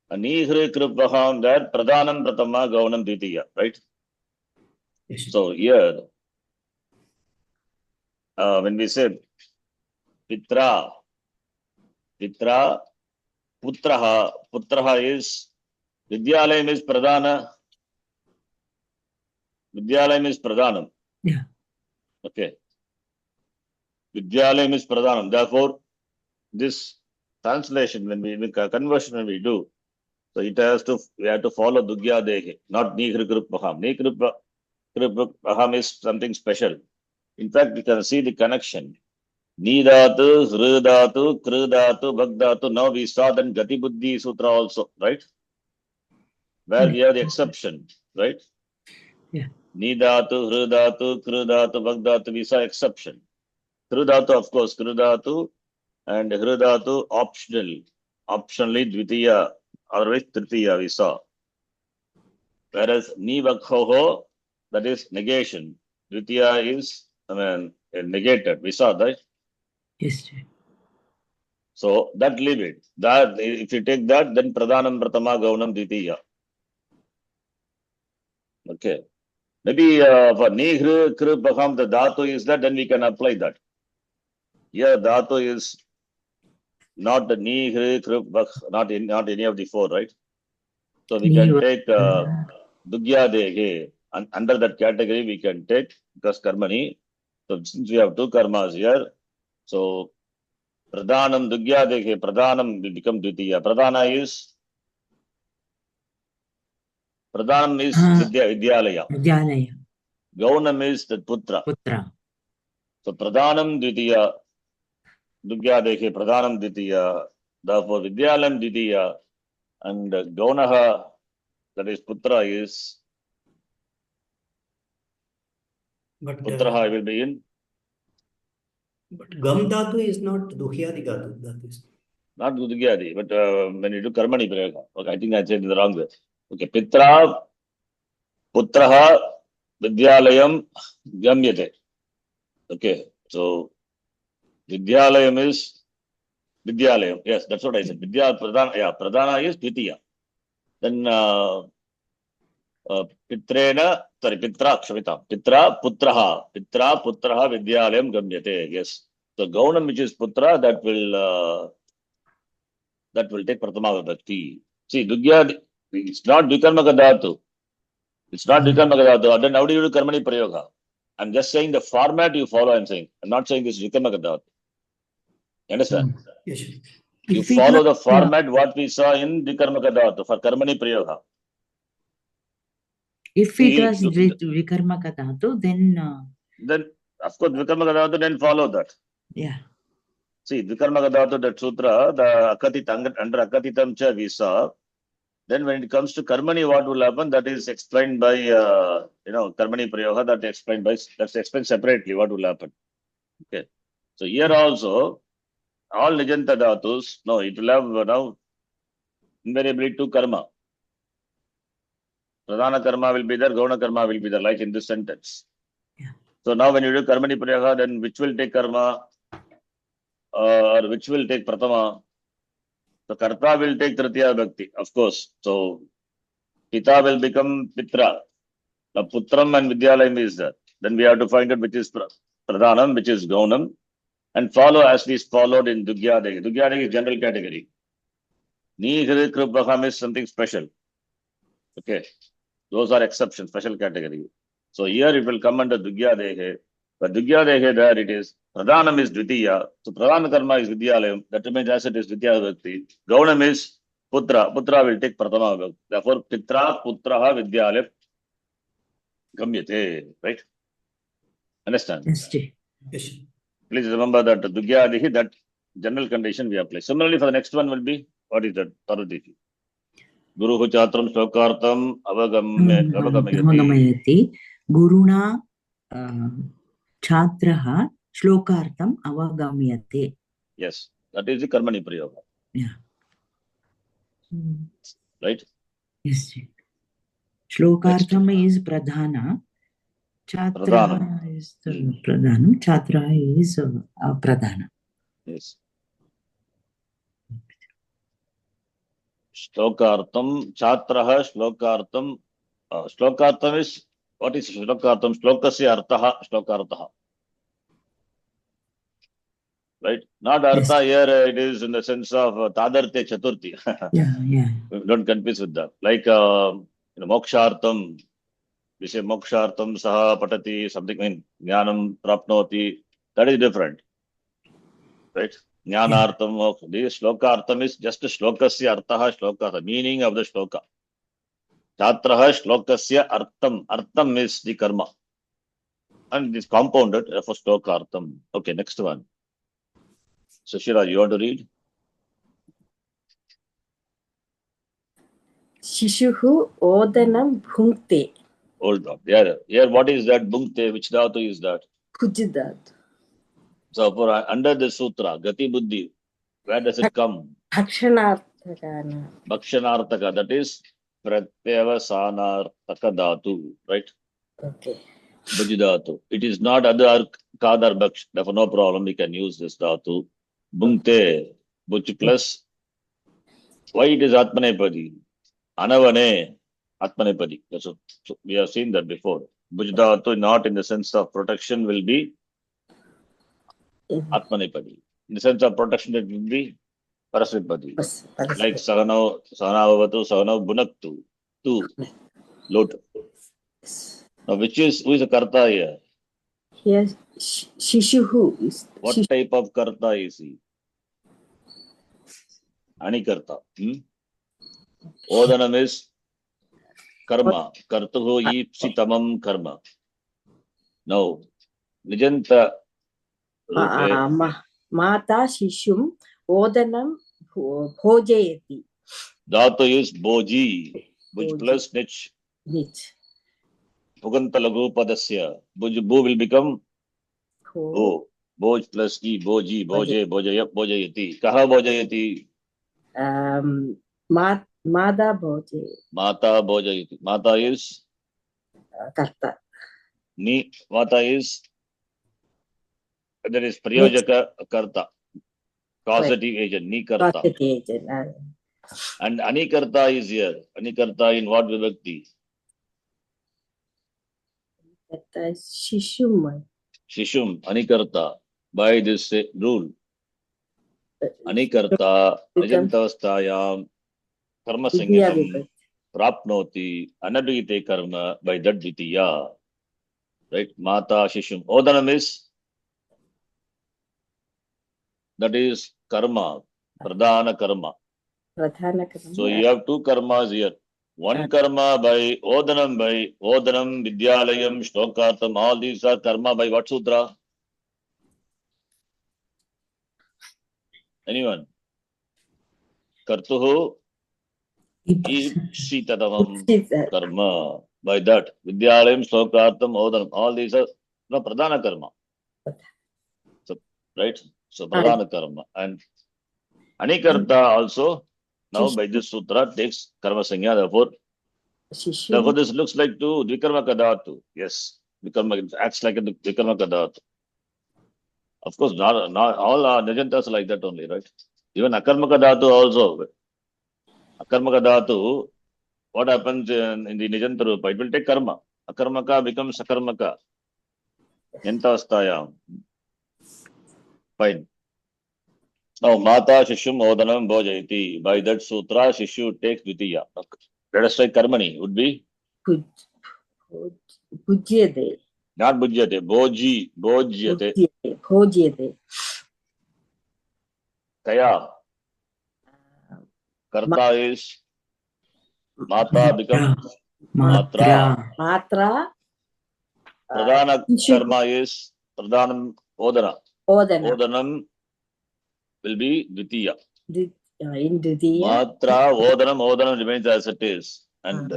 Anihre Kripaham, that Pradhanam Pratama, Gaunam Dvitiya, right? Yes. So here, when we say Pitra, Putraha is, Vidyalayam is Pradhana, Vidyalayam is Pradhanam. Yeah. Okay. Vidyalayam is Pradhanam. Therefore, this translation, when we conversion, when we do, so it has to, we have to follow Dugya Dehe, not Nihri Kripaham. Nihri Kripaham is something special. In fact, we can see the connection. Nidatu, Hridatu, Kridatu, Bhagdatu. Now we saw that Gati Buddhi Sutra also, right? Where we have the exception, right? Yeah. Nidatu, Hridatu, Kridatu, Bhagdatu, we saw exception. Kridatu, of course, Kridatu and Hridatu optionally Dvitiya, otherwise Tritiya we saw. Whereas Nivakhoho, that is negation. Dvitiya is, negated. We saw that. Yes, sir. So that leave it. That if you take that, then Pradhanam Pratama Gaunam Dvitiya. Okay. Maybe for Nihri Kripaham, the Dhatu is that, then we can apply that. Here Dhatu is not the Nihri Kripah, not any of the four, right? So we can take Dugya Dehe. And under that category, we can take because Karmani. So since we have two karmas here, so Pradhanam Dugya Dehe, Pradhanam will become Dvitiya. Pradhana is Vidyalaya. Vidyalaya. Gaunam is the Putra. So Pradhanam Dvitiya, Dugya Dehe, Pradhanam Dvitiya. Therefore Vidyalayam Dvitiya and Gaunaha, that is Putra is But Putraha will be in. But Gam Dhatu is not Duhyadi Dhatu is. Not Dudyadi, but when you do Karmani Prayoga. Okay, I think I said it the wrong way. Okay, Pitra, Putraha, Vidyalayam, Gamyate. Okay, so Vidyalayam is Vidyalayam. Yes, that's what I said. Pradhana is Dvitiya. Then Pitra, Pitra, Putraha, Vidyalayam, Gamyate. Yes. So Gaunam, which is Putra, that will take Pratama Vibhakti. See, Dugya, it's not Dvikarmaka Dhatu. It's not Dvikarmaka Dhatu. Then how do you do Karmani Prayoga? I'm just saying the format you follow, I'm saying. I'm not saying this is Dvikarmaka Dhatu. You understand? Yes. You follow the format what we saw in Dvikarmaka Dhatu for Karmani Prayoga. If it was Vikarmaka Dhatu, then of course Dvikarmaka Dhatu, then follow that. Yeah. See, Dvikarmaka Dhatu, that sutra, the Akatitam, under Akatitam cha we saw. Then when it comes to Karmani, what will happen? That is explained by, Karmani Prayoga, that's explained separately what will happen. Okay. So here also, all Nijanta Dhatus, no, it will have now invariably two karma. Pradhana karma will be there, Gauna karma will be there, like in this sentence. So now when you do karmani prayoga, then which will take karma or which will take pratama? So karta will take tritiya bhakti, of course. So pita will become pitra. Now putram and vidyalayam is there. Then we have to find out which is pradhanam, which is gaunam, and follow as we followed in Dugyadegi. Dugyadegi is general category. Nihiri krupaham is something special. Okay. Those are exceptions, special category. So here it will come under Dugyadehe. But Dugyadehe there it is. Pradhanam is Dvitiya. So Pradhana Karma is Vidyalayam. That remains as it is Vidya Bhakti. Gaunam is Putra. Putra will take Prathama Bhakti. Therefore, Pitra, Putraha, Vidyalayam. Gamyate. Right? Understand? Yes, Ji. Yes. Please remember that Dugyadehe, that general condition we apply. Similarly, for the next one will be, what is that? Taraditi. Guru Chatram Slokartam Avagamayati. Avagamayati. Guruna Chatraha Shlokartam Avagamyate. Yes, that is the Karmani Prayoga. Yeah. Right? Yes, Ji. Shlokartam is Pradhana. Chatra is the Pradhanam. Chatra is Pradhana. Yes. Shlokartam, Chatraha, Shlokartam. Shlokartam is, what is Shlokartam? Shlokasya Arthaha, Shlokartaha. Right? Not Artha here, it is in the sense of Tadarte Chaturthi. Yeah. Don't confuse with that. Like, Mokshartam, we say Mokshartam Saha Patati, something in Jnanam Prapnoti. That is different. Right? Jnanartam, this Shlokartam is just Shlokasya Arthaha, Shloka, meaning of the Shloka. Chatraha Shlokasya Artam. Artam is the karma. And it is compounded for Shlokartam. Okay, next one. Sushila, you want to read? Shishuhu odanam bhunkte. Hold on. Here, what is that? Bhunkte, which dhatu is that? Kujidat. So, for under the sutra, Gati Buddhi, where does it come? Bhakshanarthakana. Bhakshanartaka, that is Pratyavasanartaka dhatu, right? Okay. Bhujidhatu. It is not other Kadar Bhaksh, therefore no problem, we can use this dhatu. Bhunkte, Bhuj plus, why it is Atmanepadi? Anavane, Atmanepadi. So we have seen that before. Bhujdhatu, not in the sense of protection, will be Atmanepadi. In the sense of protection, it will be Parasvipadi. Like Sahanao, Sahanavavatu, Sahanao Bhunaktu. Two. Lot. Now, who is a Karta here? Here, Shishuhu is. What type of Karta is he? Anikarta. Odanam is karma. Kartuhu ipsitamam karma. Now, Nijanta Rupe. Mata Shishum odanam bhojayati. Dhatu is boji. Bhuj plus nich. Nich. Bhuganta lagu padasya. Bhuj bhu will become bho. Bhoj plus e. Boji. Bhoje. Bhojayati. Kaha bhojayati? Mada bhoje. Mata bhojayati. Mata is? Karta. Mata is? There is prayojaka karta. Causative agent. Ni karta. Causative agent. And anikarta is here. Anikarta in what vibhakti? That is Shishum. Shishum, anikarta. By this rule. Anikarta, nijantavastayam, karma sangitam, prapnoti, anadvite karma, by that dvitiya. Right? Mata, Shishum. Odanam is? That is karma. Pradhana karma. So you have two karmas here. One karma by Odanam, Vidyalayam, Shlokartam, all these are karma by what sutra? Anyone? Kartuhu Ipsitatamam karma. By that, Vidyalayam, Shlokartam, Odanam, all these are pradhana karma. So, right? So pradhana karma. And anikarta also, now by this sutra takes karma sanya, therefore this looks like two Dvikarma Kadatu. Yes. Vikarma, it acts like a Vikarmaka Dhatu. Of course, not all our Nijantas like that only, right? Even Akarmaka Dhatu also. Akarmaka Dhatu, what happens in the Nijanta Rupa? It will take karma. Akarmaka becomes Sakarmaka. Yantastaya. Fine. Now, Mata Shishum Odanam Bhojayati. By that sutra, Shishu takes Dvitiya. Let us try Karmani. Would be? Puj, Pujyate. Not Bhujyate. Bhojyate. Bhojyate. Kaya. Karta is Mata becomes Matra. Matra. Pradhana Shishu. karma is Pradhanam Odana. Odana. Odanam will be Dvitiya. In Dvitiya. Matra, Odanam remains as it is. And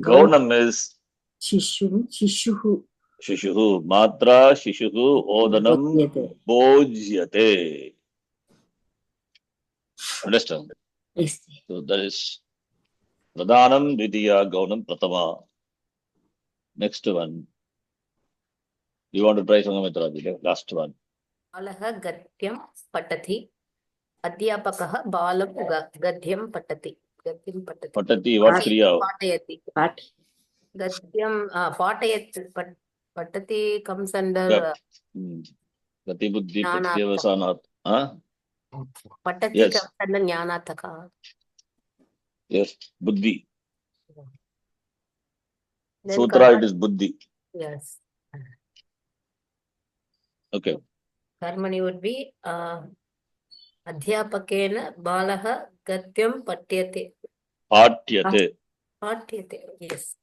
Gaunam is Shishuhu. Shishuhu. Matra, Shishuhu, Odanam, Bhojyate. Bhojyate. Understand? Yes. So that is Pradhanam, Dvitiya, Gaunam, Pratama. Next one. You want to try Sangamitra? Last one. बालः गद्यं पठति अध्यापकः बालं गद्यं पठति Patati, what Kriya? पाठयति Pat. गद्यं पाठयति पठति comes under Gati Buddhi Jnanaർത്ഥ. Pratyavasanat. Huh? पठति Yes. comes under ज्ञानार्थकः. Yes, Buddhi. Then Sutra, it is Buddhi. yes. Okay. कर्मणि would be अध्यापकेन बालः गद्यं पठ्यते. Patyate. Yes.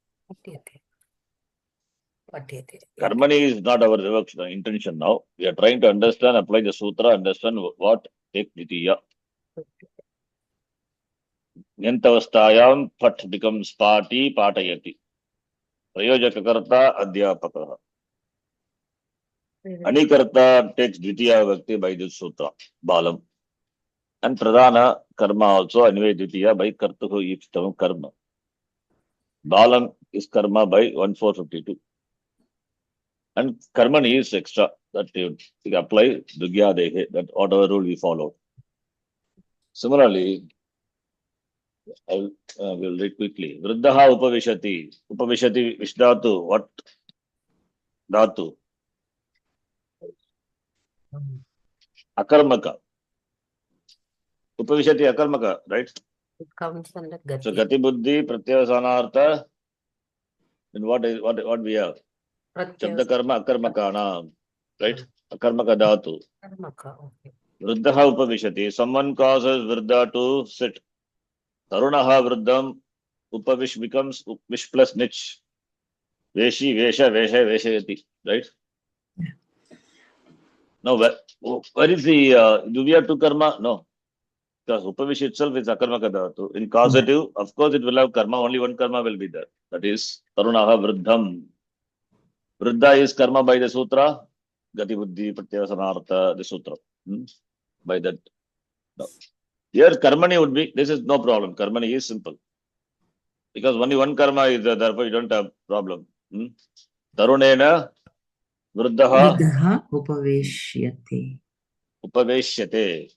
Patyate. Karmani is not our intention now. We are trying to understand, apply the sutra, understand what take Dvitiya. Nyantavastayam Pat becomes Pati, Patayati. Prayojakakarta, Adhyapakaha. Anikarta takes Dvitiya Vakti by this sutra, Balam. And Pradhana Karma also, anyway, Dvitiya by Kartuhu Ipstavam Karma. Balam is Karma by 1452. And Karmani is extra, that you apply Dugya Dehe, that whatever rule we follow. Similarly, I will read quickly. Vriddaha Upavishati. Upavishati Vishdhatu. What? Dhatu. Akarmaka. Upavishati Akarmaka, right? It comes under So Gati. Gati Buddhi, Pratyasanartha. Then what we have? Shabda Karma, Akarmakana. Right? Akarmaka Dhatu. Okay. Vriddaha Upavishati. Someone causes Vridda to sit. Tarunaha Vriddam. Upavish becomes Vish plus Nich. Veshi, Vesha, Vesha, Veshayati. Right? Now, where is the, do we have two karma? No. Because Upavish itself is Akarmaka Dhatu. In causative, of course, it will have karma. Only one karma will be there. That is Tarunaha Vriddham. Vriddha is karma by the sutra. Gati Buddhi, Pratyasanartha, the sutra. By that. No. Here, Karmani would be, this is no problem. Karmani is simple. Because only one karma is there, therefore you don't have problem. Tarunena Vriddaha वृद्धः उपवेश्यते. Upaveshyate.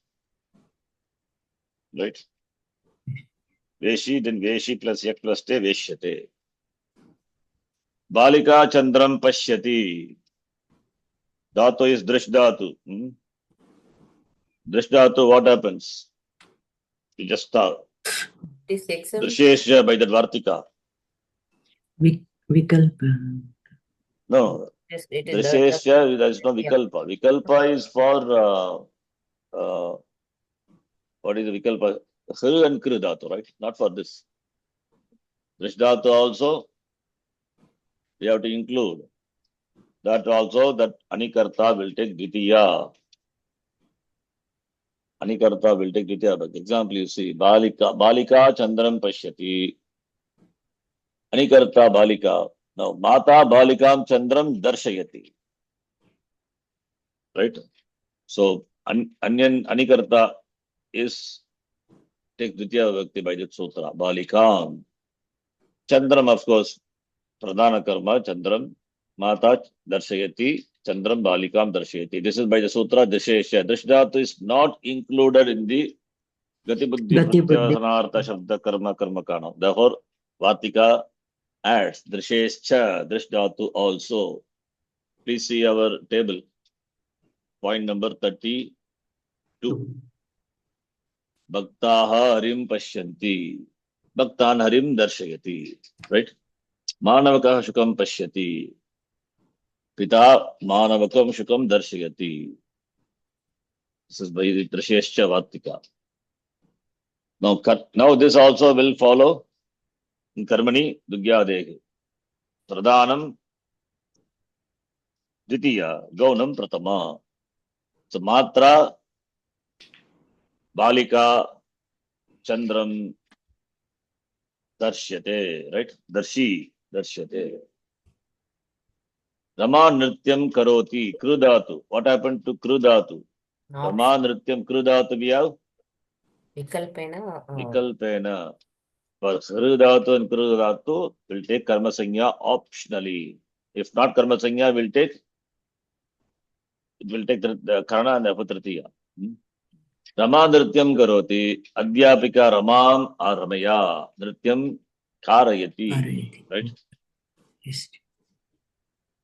Right? Veshi, then Veshi plus Yak plus Te, Veshyate. Balika Chandram Pashyati. Dhatu is Drish Dhatu. Drish Dhatu, what happens? You just start. This exam. Drishesha by the Dvartika. विकल्प. No. It is Drishesha, there is no Vikalpa. Vikalpa is for, what is the Vikalpa? Kru and Kru Dhatu, right? Not for this. Drish Dhatu also, we have to include. That also, that Anikarta will take Dvitiya. Anikarta will take Dvitiya. For example, you see, Balika Chandram Pashyati. Anikarta Balika. Now, Mata Balikam Chandram Darshayati. Right? So, Anikarta is take Dvitiya Vakti by that sutra. Balikam. Chandram, of course, Pradhana Karma, Chandram. Mata darshayati, Chandram balikam darshayati. This is by the sutra Drishesha. Drish dhatu is not included in the Gati buddhi Gati buddhi. pratyasanartha shabda karma karma kana. Therefore, Vatika adds Drishescha, Drish dhatu also. Please see our table. Point number 32. Bhaktaha harim pashyanti. Bhaktan harim darshayati. Right? Manavakaha shukam pashyati. Pita manavakam shukam darshayati. This is by the Drishescha Vatika. Now this also will follow in Karmani Dugyadehi. Pradhanam Ditiya, Gaunam Pratama. So Matra, Balika, Chandram, Darshyate, right? Darshate. Rama Nrityam Karoti, Krudatu. What happened to Krudatu? No. Rama Nrityam Krudatu we have Vikalpena. Vikalpena. For Krudatu and Krudatu will take Karma Sanya optionally. If not Karma Sanya, it will take the Karana and the Apatratiya. Rama Nrityam Karoti, Adhyapika Ramam Aramaya, Nrityam Karayati. Right? Yes.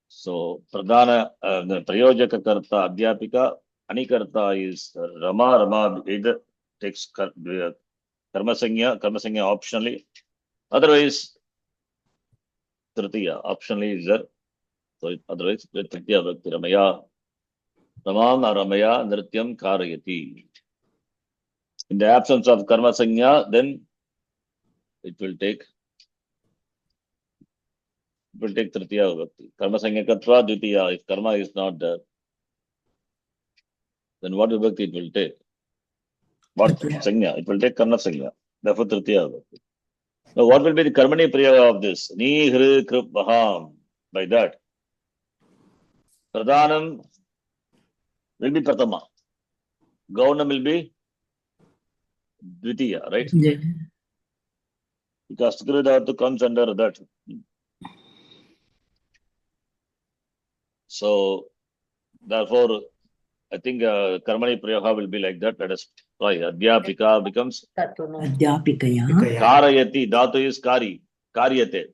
So, Pradhana, Prayojaka Karta, Adhyapika, Anikarta is Rama either takes Karma Sanya optionally. Otherwise, Tritiya optionally is there. So, otherwise, Tritiya Bhakti Ramaya. Ramam Aramaya Nrityam Karayati. In the absence of Karma Sanya, then it will take Tritiya Bhakti. Karma Sanya Katva Dvitiya. If Karma is not there, then what Vibhakti it will take? What Sanya? It will take Karma Sanya. Therefore Tritiya Bhakti. Now what will be the Karmani Priya of this? Ni Hri Krup Vaham. By that, Pradhanam will be Pratama. Gaunam will be Dvitiya, right? Yeah. Because Tikridhatu comes under that. So, therefore, I think Karmani Prayoga will be like that. Let us try. Adhyapika becomes Adhyapikaya. Karayati. Dhatu is Kari. Karyate.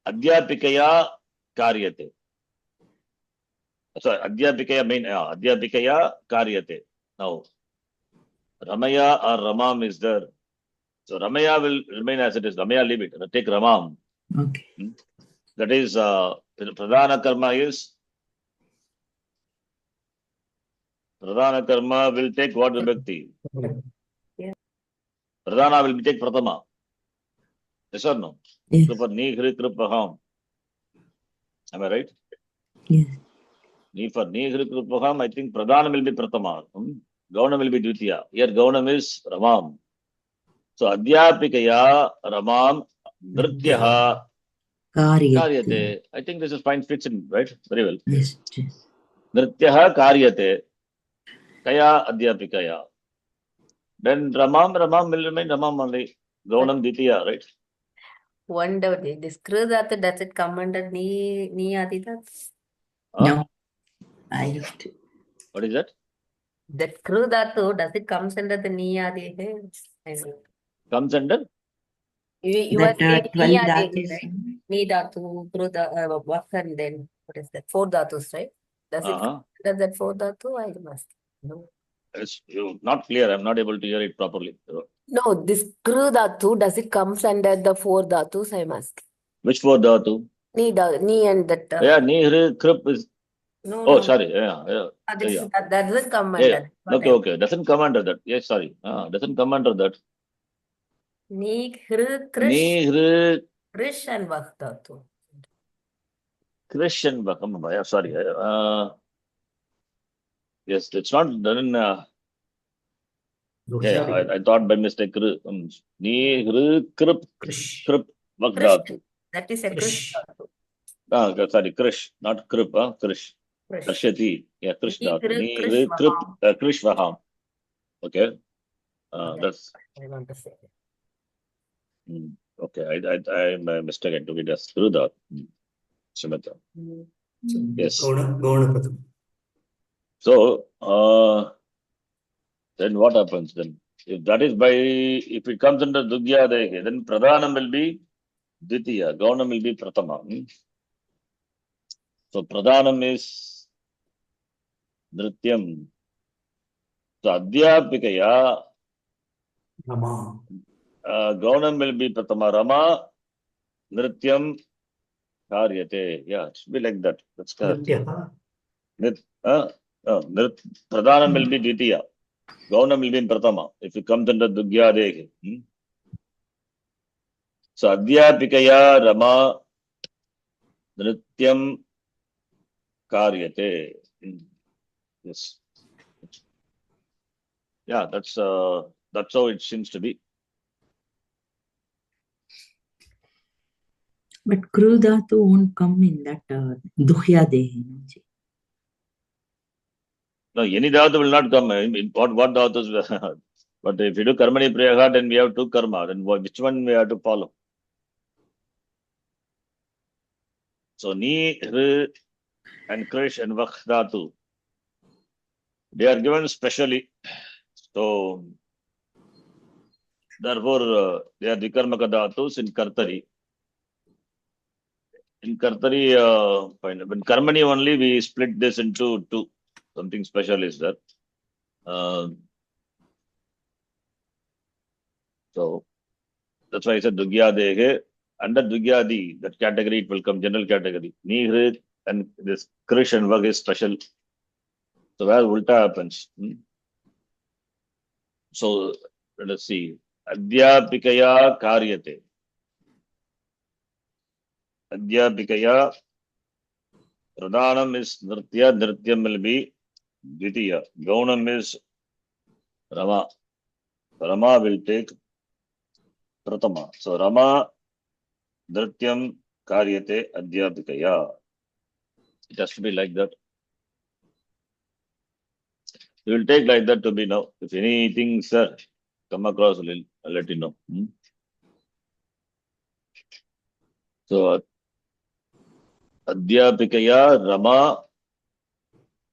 Adhyapikaya Karyate. Sorry, Adhyapikaya Karyate. Now, Ramaya or Ramam is there. So, Ramaya will remain as it is. Ramaya leave it. Take Ramam. Okay. That is, Pradhana Karma is Pradhana Karma will take what Vibhakti? Yeah. Pradhana will take Pratama. Yes or no? Yes. So for Ni Hri Krupaham. Am I right? Yes. For Ni Hri Krupaham, I think Pradhana will be Pratama. Gaunam will be Dvitiya. Here Gaunam is Ramam. So Adhyapikaya Ramam Nrityaha Karyate. I think this is fine, fits in, right? Very well. Yes. Yes. Nrityaha Karyate. Kaya Adhyapikaya. Then Ramam will remain Ramam only. Gaunam Dvitiya, right? One doubt. This Krudatu, does it come under Ni Adita? No. I have to. What is that? That Krudatu, does it comes under the Ni Adita? Comes under? You are That saying 12 Ni Adita, dhatus. right? Ni Dhatu, Kruda, and then what is that? 4 Dhatus, right? Does it come under that 4 Dhatu? I must know. It's not clear. I'm not able to hear it properly. No, this Krudatu, does it comes under the 4 Dhatus? I must. Which 4 dhatu? Ni and that. Yeah, Ni Hri Krup is. No, Oh, no. sorry. Yeah. That doesn't come Yeah. under. What Okay. Doesn't come under that. Yes, sorry. Doesn't come under that. Ni Hri Krish, Ni Hri Krish and Vakdatu. Christian Bakam. Yeah, sorry. Yes, it's not done in. I thought by mistake. Ni Hri Krup Vakdatu. That is a Krish. Sorry, Krish, not Krup, Krish. Krish. Krishati. Yeah, Krish Ni dhatu. Hri Ni Krish Hri Krup, Vaham. Krish Vaham. Okay. That's I want to say. okay. I mistake. I took it as through that. Sumitra. Mm. Yes. गौणप्रथम. So, then what happens then? If that is by, if it comes under Dugya Dehe, then Pradhanam will be Dvitiya, Gaunam will be Pratama. So, Pradhanam is Nrityam. So, Adhyapikaya, Rama. Gaunam will be Pratama, Rama, Nrityam, Karyate. Yeah, it should be like that. That's correct. नृत्यः. Pradhanam will be Dvitiya. Gaunam will be in Pratama. If it comes under Dugya Dehe. So, Adhyapikaya, Rama, Nrityam, Karyate. Yes. Yeah, that's how it seems to be. But Kru Dhatu won't come in that Duhya Dehi. No, any dhatu will not come. What dhatus? But if you do karmani prayaga, then we have two karma. Then which one we have to follow? So ni, r, and krish and vakh dhatu, they are given specially. So therefore, they are the karmaka dhatus in kartari. In kartari, when karmani only we split this into two. Something special is there. So that's why I said Dugya Dehe. Under Dugyadi, that category it will come, general category. Nihrit and this Krish and Vag is special. So where Ulta happens. So let us see. Adhyapikaya Karyate. Adhyapikaya Pradhanam is Nritya, Nrityam will be Dvitiya. Gaunam is Rama. Rama will take Pratama. So Rama, Nrityam, Karyate, Adhyapikaya. It has to be like that. You will take like that to be now. If anything, sir, come across, I'll let you know. So, Adhyapikaya Rama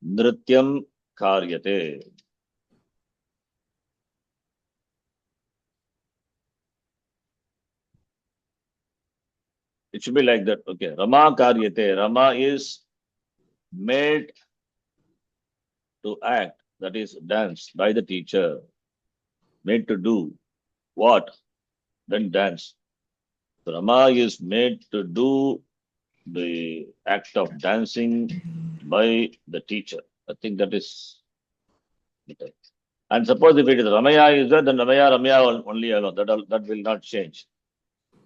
Nrityam Karyate. It should be like that. Okay. Rama Karyate. Rama is made to act, that is dance by the teacher. Made to do what? Then dance. So Rama is made to do the act of dancing by the teacher. I think that is. And suppose if it is Ramaya is there, then Ramaya only alone. That will not change.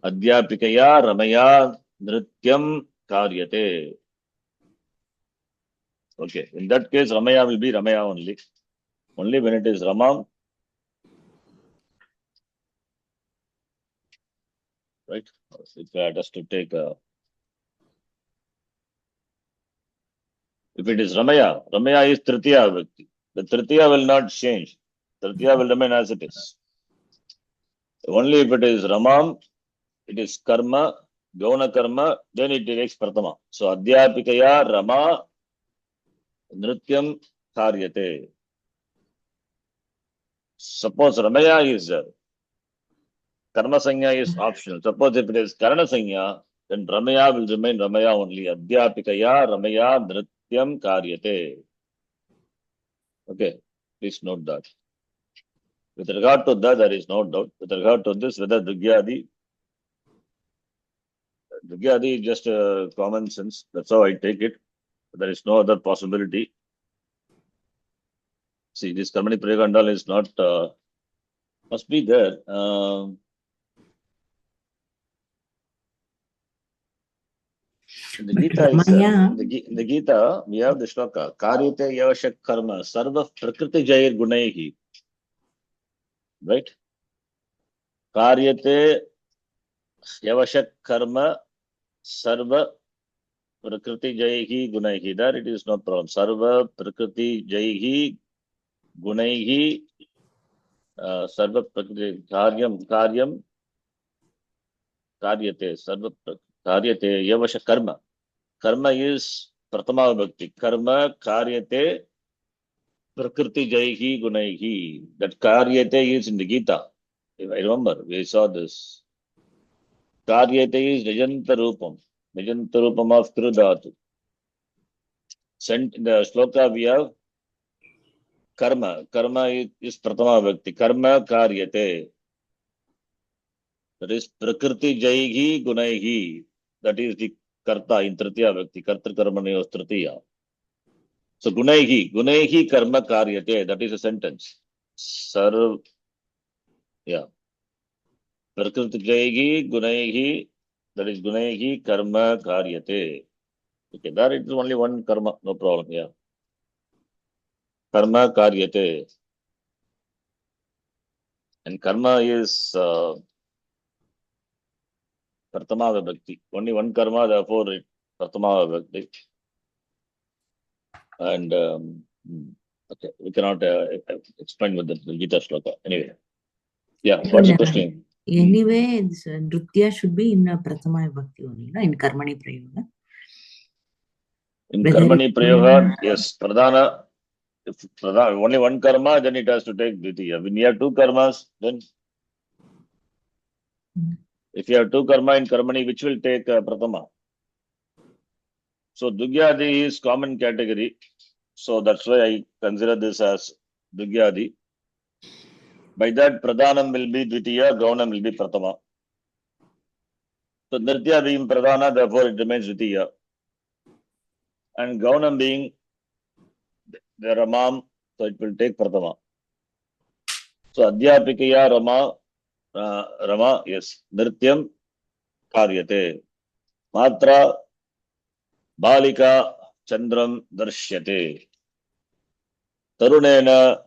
Adhyapikaya Ramaya Nrityam Karyate. Okay. In that case, Ramaya will be Ramaya only. Only when it is Rama. Right? If I had us to take if it is Ramaya, Ramaya is Tritiya Vyakti. The Tritiya will not change. Tritiya will remain as it is. Only if it is Ramam, it is Karma, Gauna Karma, then it takes Pratama. So Adhyapikaya Rama Nrityam Karyate. Suppose Ramaya is Karma Sanya is optional. Suppose if it is Karana Sanya, then Ramaya will remain Ramaya only. Adhyapikaya Ramaya Nrityam Karyate. Okay, please note that. With regard to that, there is no doubt. With regard to this, whether Dugyadi is just common sense. That's how I take it. There is no other possibility. See, this Karmani Pragandal is not, must be there. In the Gita, in the Gita, we have the shloka, Karyate Yavashak Karma, Sarva Prakriti Jair Gunaihi. Right? Karyate Yavashak Karma, Sarva Prakriti Jaihi Gunaihi. There it is no problem. Sarva Prakriti Jaihi Gunaihi Sarva Prakriti Karyate Sarva Karyate Yavasha Karma. Karma is Pratama Vibhakti. Karma karyate prakriti jaihi gunaihi. That karyate is in the Gita. If I remember, we saw this. Karyate is Nijanta Rupam. Nijanta Rupam of Krudhatu. Sent in the shloka we have karma. Karma is Pratama Vibhakti. Karma karyate. That is prakriti jaihi gunaihi. That is the karta in Tritiya Vibhakti. Karta karmane Tritiya. So gunaihi karma karyate. That is a sentence. Sarv, yeah. Prakriti jaihi gunaihi. That is gunaihi karma karyate. Okay, there it is only one karma, no problem. Yeah. Karma karyate. And karma is Pratama Vibhakti. Only one karma, therefore it Pratama Vibhakti. And okay, we cannot explain with the Gita shloka. Anyway, yeah, what's the question? Anyway, Nritya should be in Prathama Vibhakti only, no? In Karmani Prayoga. In Whether Karmani it's Prayoga, yes, Pradhana, if Pradhana, only one karma, then it has to take Dvitiya. When you have two karmas, then if you have two karma in Karmani, which will take Prathama? So Dugyadi is common category. So that's why I consider this as Dugyadi. By that, Pradhanam will be Dvitiya, Gaunam will be Prathama. So Nritya being Pradhana, therefore it remains Dvitiya. And Gaunam being the Ramam, so it will take Prathama. So Adhyapikaya Rama, yes, Nrityam Karyate. Matra Balika Chandram Darshyate. Tarunena,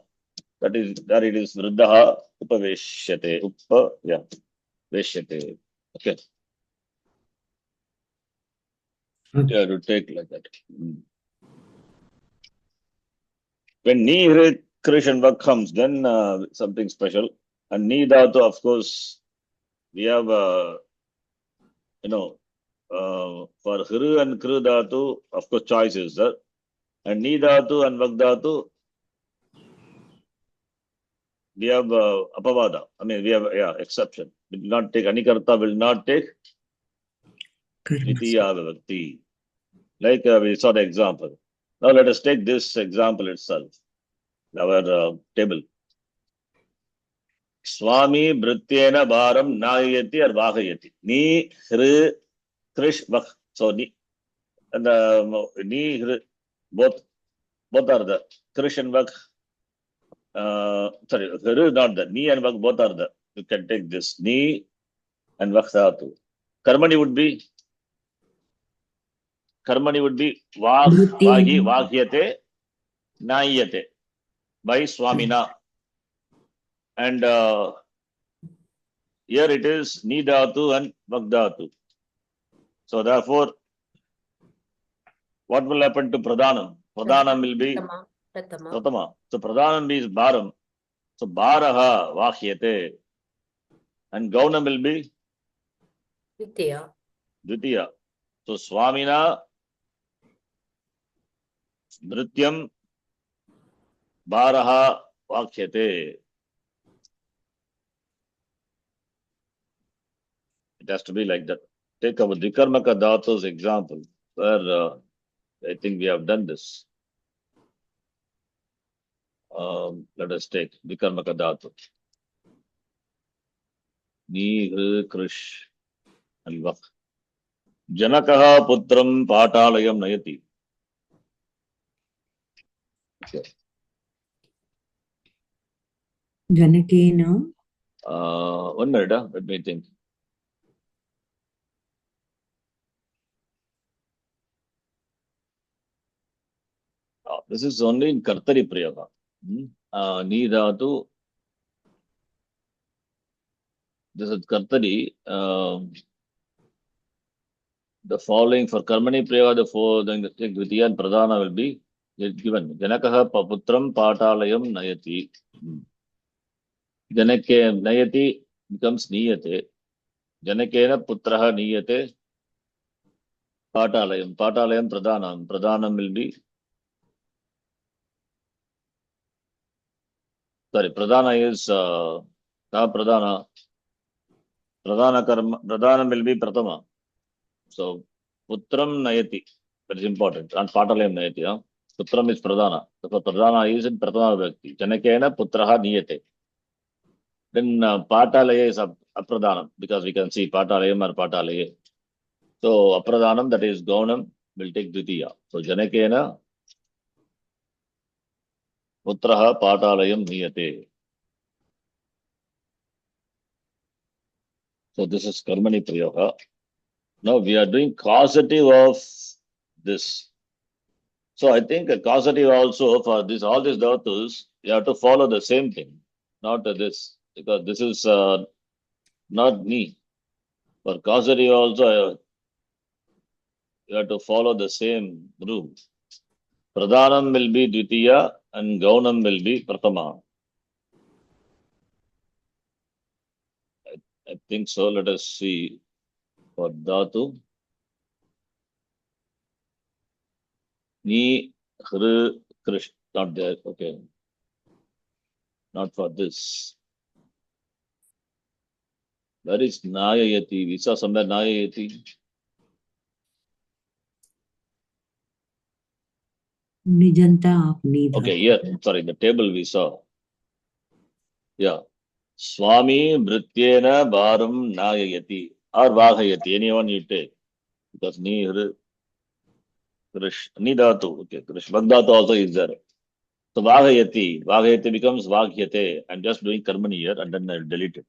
that is, there it is Vriddaha Upaveshyate. Veshyate. Okay. Yeah, to take like that. When Ni Hrit Krish Vak comes, then something special. And Ni Dhatu, of course, we have, for Hru and Kru Dhatu, of course, choice is there. And Ni Dhatu and Vak Dhatu, we have Apavada. I mean, we have, exception. We will not take, Anikarta will not take Dvitiya Vibhakti. Like we saw the example. Now let us take this example itself, our table. Swami Brityena Bharam Nayati or Vahayati. Ni Hri Krish Vak. So Ni and Ni Hri, both are the Krish and Vak. Sorry, Hri not the Ni and Vak both are the. You can take this Ni and Vak Dhatu. Karmani would be Vahyate Nayate by Swamina. And here it is Ni Dhatu and Vak Dhatu. So therefore, what will happen to Pradhanam? Pradhanam will be Pratama. So Pradhanam is Bharam. So Bharaha Vahyate. And Gaunam will be Dvitiya. So Swamina Nrityam Bharaha Vahyate. It has to be like that. Take our Vikarmaka Dhatu's example, where I think we have done this. Let us take Vikarmaka Dhatu. Ni Hri Krish and Vak. Janakaha Putram Patalayam Nayati. Okay. Janakena. 1 minute, let me think. This is only in Kartari Prayoga. Ni Dhatu. This is Kartari. The following for Karmani Prayoga, the Dvitiya and Pradhana will be given. Janakaha Putram Patalayam Nayati. Janake Nayati becomes Niyate. Janakena Putraha Niyate Patalayam. Patalayam Pradhanam. Pradhanam will be. Sorry, Pradhana is Pradhana. Pradhana karma. Pradhanam will be Pratama. So Putram Nayati. That is important. And Patalayam Nayati. Huh? Putram is Pradhana. So Pradhana is in Pratama Vyakti. Janakena Putraha Niyate. Then Patalaya is Apradhanam because we can see Patalayam or Patalaya. So Apradhanam, that is Gaunam, will take Dvitiya. So Janakena Putraha Patalayam Niyate. So this is Karmani Prayoga. Now we are doing causative of this. So I think a causative also for this, all these dhatus, you have to follow the same thing, not this, because this is not me. For causative also, you have to follow the same rule. Pradhanam will be Dvitiya and Gaunam will be Pratama. I think so. Let us see for Dhatu. Ni, Hru, Krish. Not there. Okay. Not for this. Where is Nayayati? We saw somewhere Nayayati. Nijanta of neither. Okay, here. Sorry, the table we saw. Yeah. Swami Vrityena Bharam Nayayati. Or Vahayati. Anyone you take. Because Ni, Hru, Krish. Ni Dhatu. Okay, Krish. Bhagdhatu also is there. So Vahayati. Vahayati becomes Vagyate. I'm just doing Karmani here and then I'll delete it.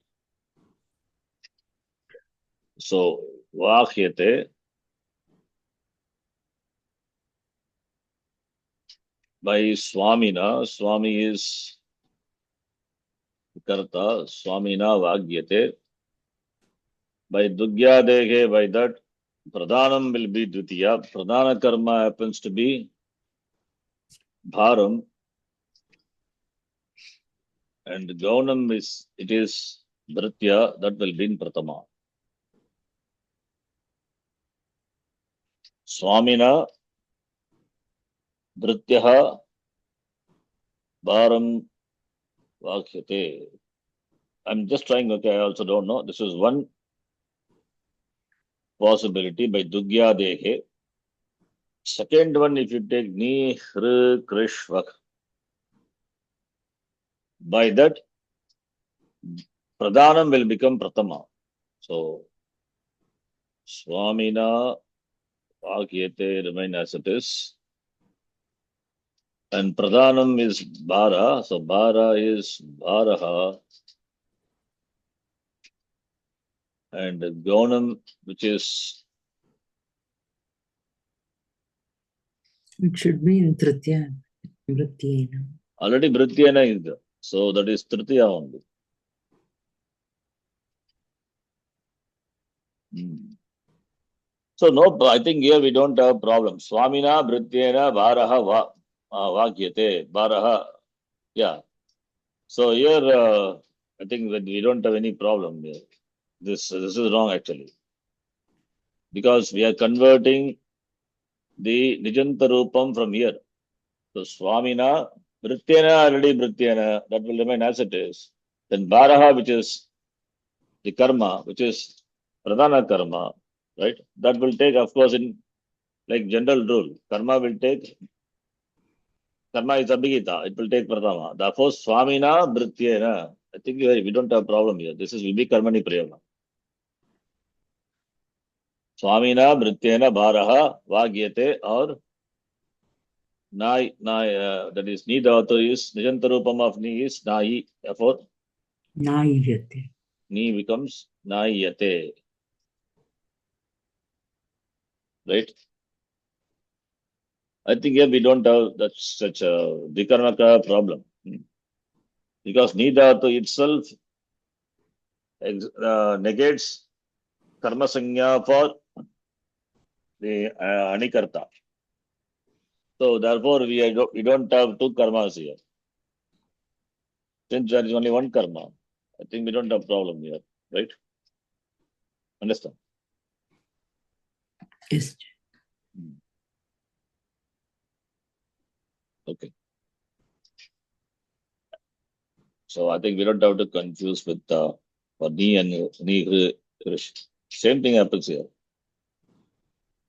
So Vahyate by Swamina. Swami is Karta. Swamina Vagyate. By Dugyadehe, by that, Pradhanam will be Dvitiya. Pradhana karma happens to be Bharam. And Gaunam is, it is Dhritya, that will be in Pratama. Swamina, Dhrityaha, Bharam, Vakyate. I'm just trying, okay, I also don't know. This is one possibility by Dugyadehe. Second one, if you take Ni, Hru, Krish, Vak. By that, Pradhanam will become Pratama. So, Swamina, Vakyate remain as it is. And Pradhanam is Bhara. So, Bhara is Bharaha. And Gaunam, which is, It should be in Tritya. Vrityena. already Vrityena is there. So, that is Tritiya only. So, no, I think here we don't have problem. Swamina, Vrityena, Bharaha, Vakyate, Bharaha. Yeah. So, here, I think that we don't have any problem here. This is wrong actually. Because we are converting the Nijanta Rupam from here. So, Swamina, Vrityena, already Vrityena, that will remain as it is. Then Bharaha, which is the karma, which is Pradhana karma, right? That will take, of course, in like general rule, karma will take, karma is Abhigita, it will take Pradhana. Therefore, Swamina, Vrityena, I think we don't have problem here. This is will be Karmani Prayoga. Swamina, Vrityena, Bharaha, Vagyate, or that is Ni Dhatu is Nijanta Rupam of Ni is Nai. Therefore, Naivate. Ni becomes Naiyate. Right? I think here we don't have that such a Vikarmaka problem. Because Ni Dhatu itself negates Karma Sanya for the Anikarta. So therefore we don't have two karmas here. Since there is only one karma, I think we don't have problem here, right? Understand? Yes. Okay. So I think we don't have to confuse with for ni and ni. Same thing happens here.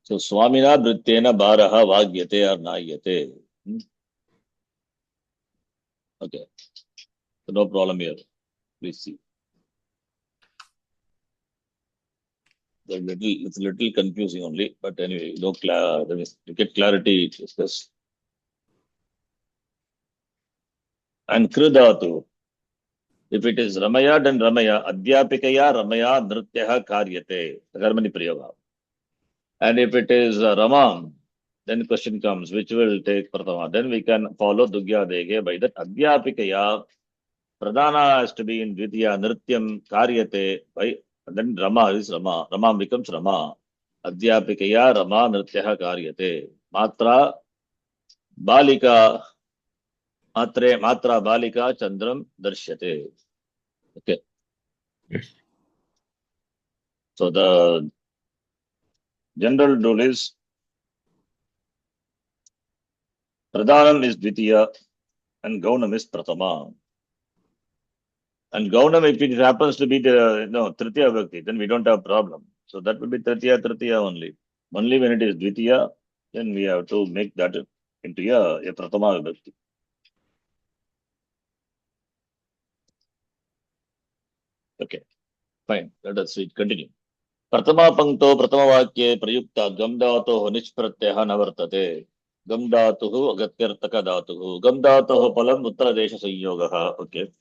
So Swamina Brittena Baraha Vagyate or Nayate. Okay. So no problem here. Please see. It's a little confusing only, but anyway, you get clarity, discuss. And Kridatu. If it is Ramaya, then Ramaya, Adhyapikaya, Ramaya, Nrityaha, Karyate, Karmani Prayoga. And if it is Ramam, then the question comes, which will take Pratama? Then we can follow Dugya Dege by that Adhyapikaya, Pradhana has to be in Dvitiya, Nrityam, Karyate, by then Rama is Rama. Rama becomes Rama. Adhyapikaya, Rama, Nrityaha, Karyate. Matra, Balika, Matra, Balika, Chandram, Darshyate. Okay. So the general rule is Pradhanam is Dvitiya and Gaunam is Pratama. And Gaunam, if it happens to be the Tritiya Bhakti, then we don't have problem. So that will be Tritiya only. Only when it is Dvitiya, then we have to make that into a Pratama Bhakti. Okay, fine. Let us continue. Pratama Pankto Pratama Vakye Prayukta Gamdatoh Nishpratyaha Navartate. Gamdatuhu Agatyartaka Datuhu. Gamdatoh Palam Uttradesha Sanyogaha. Okay.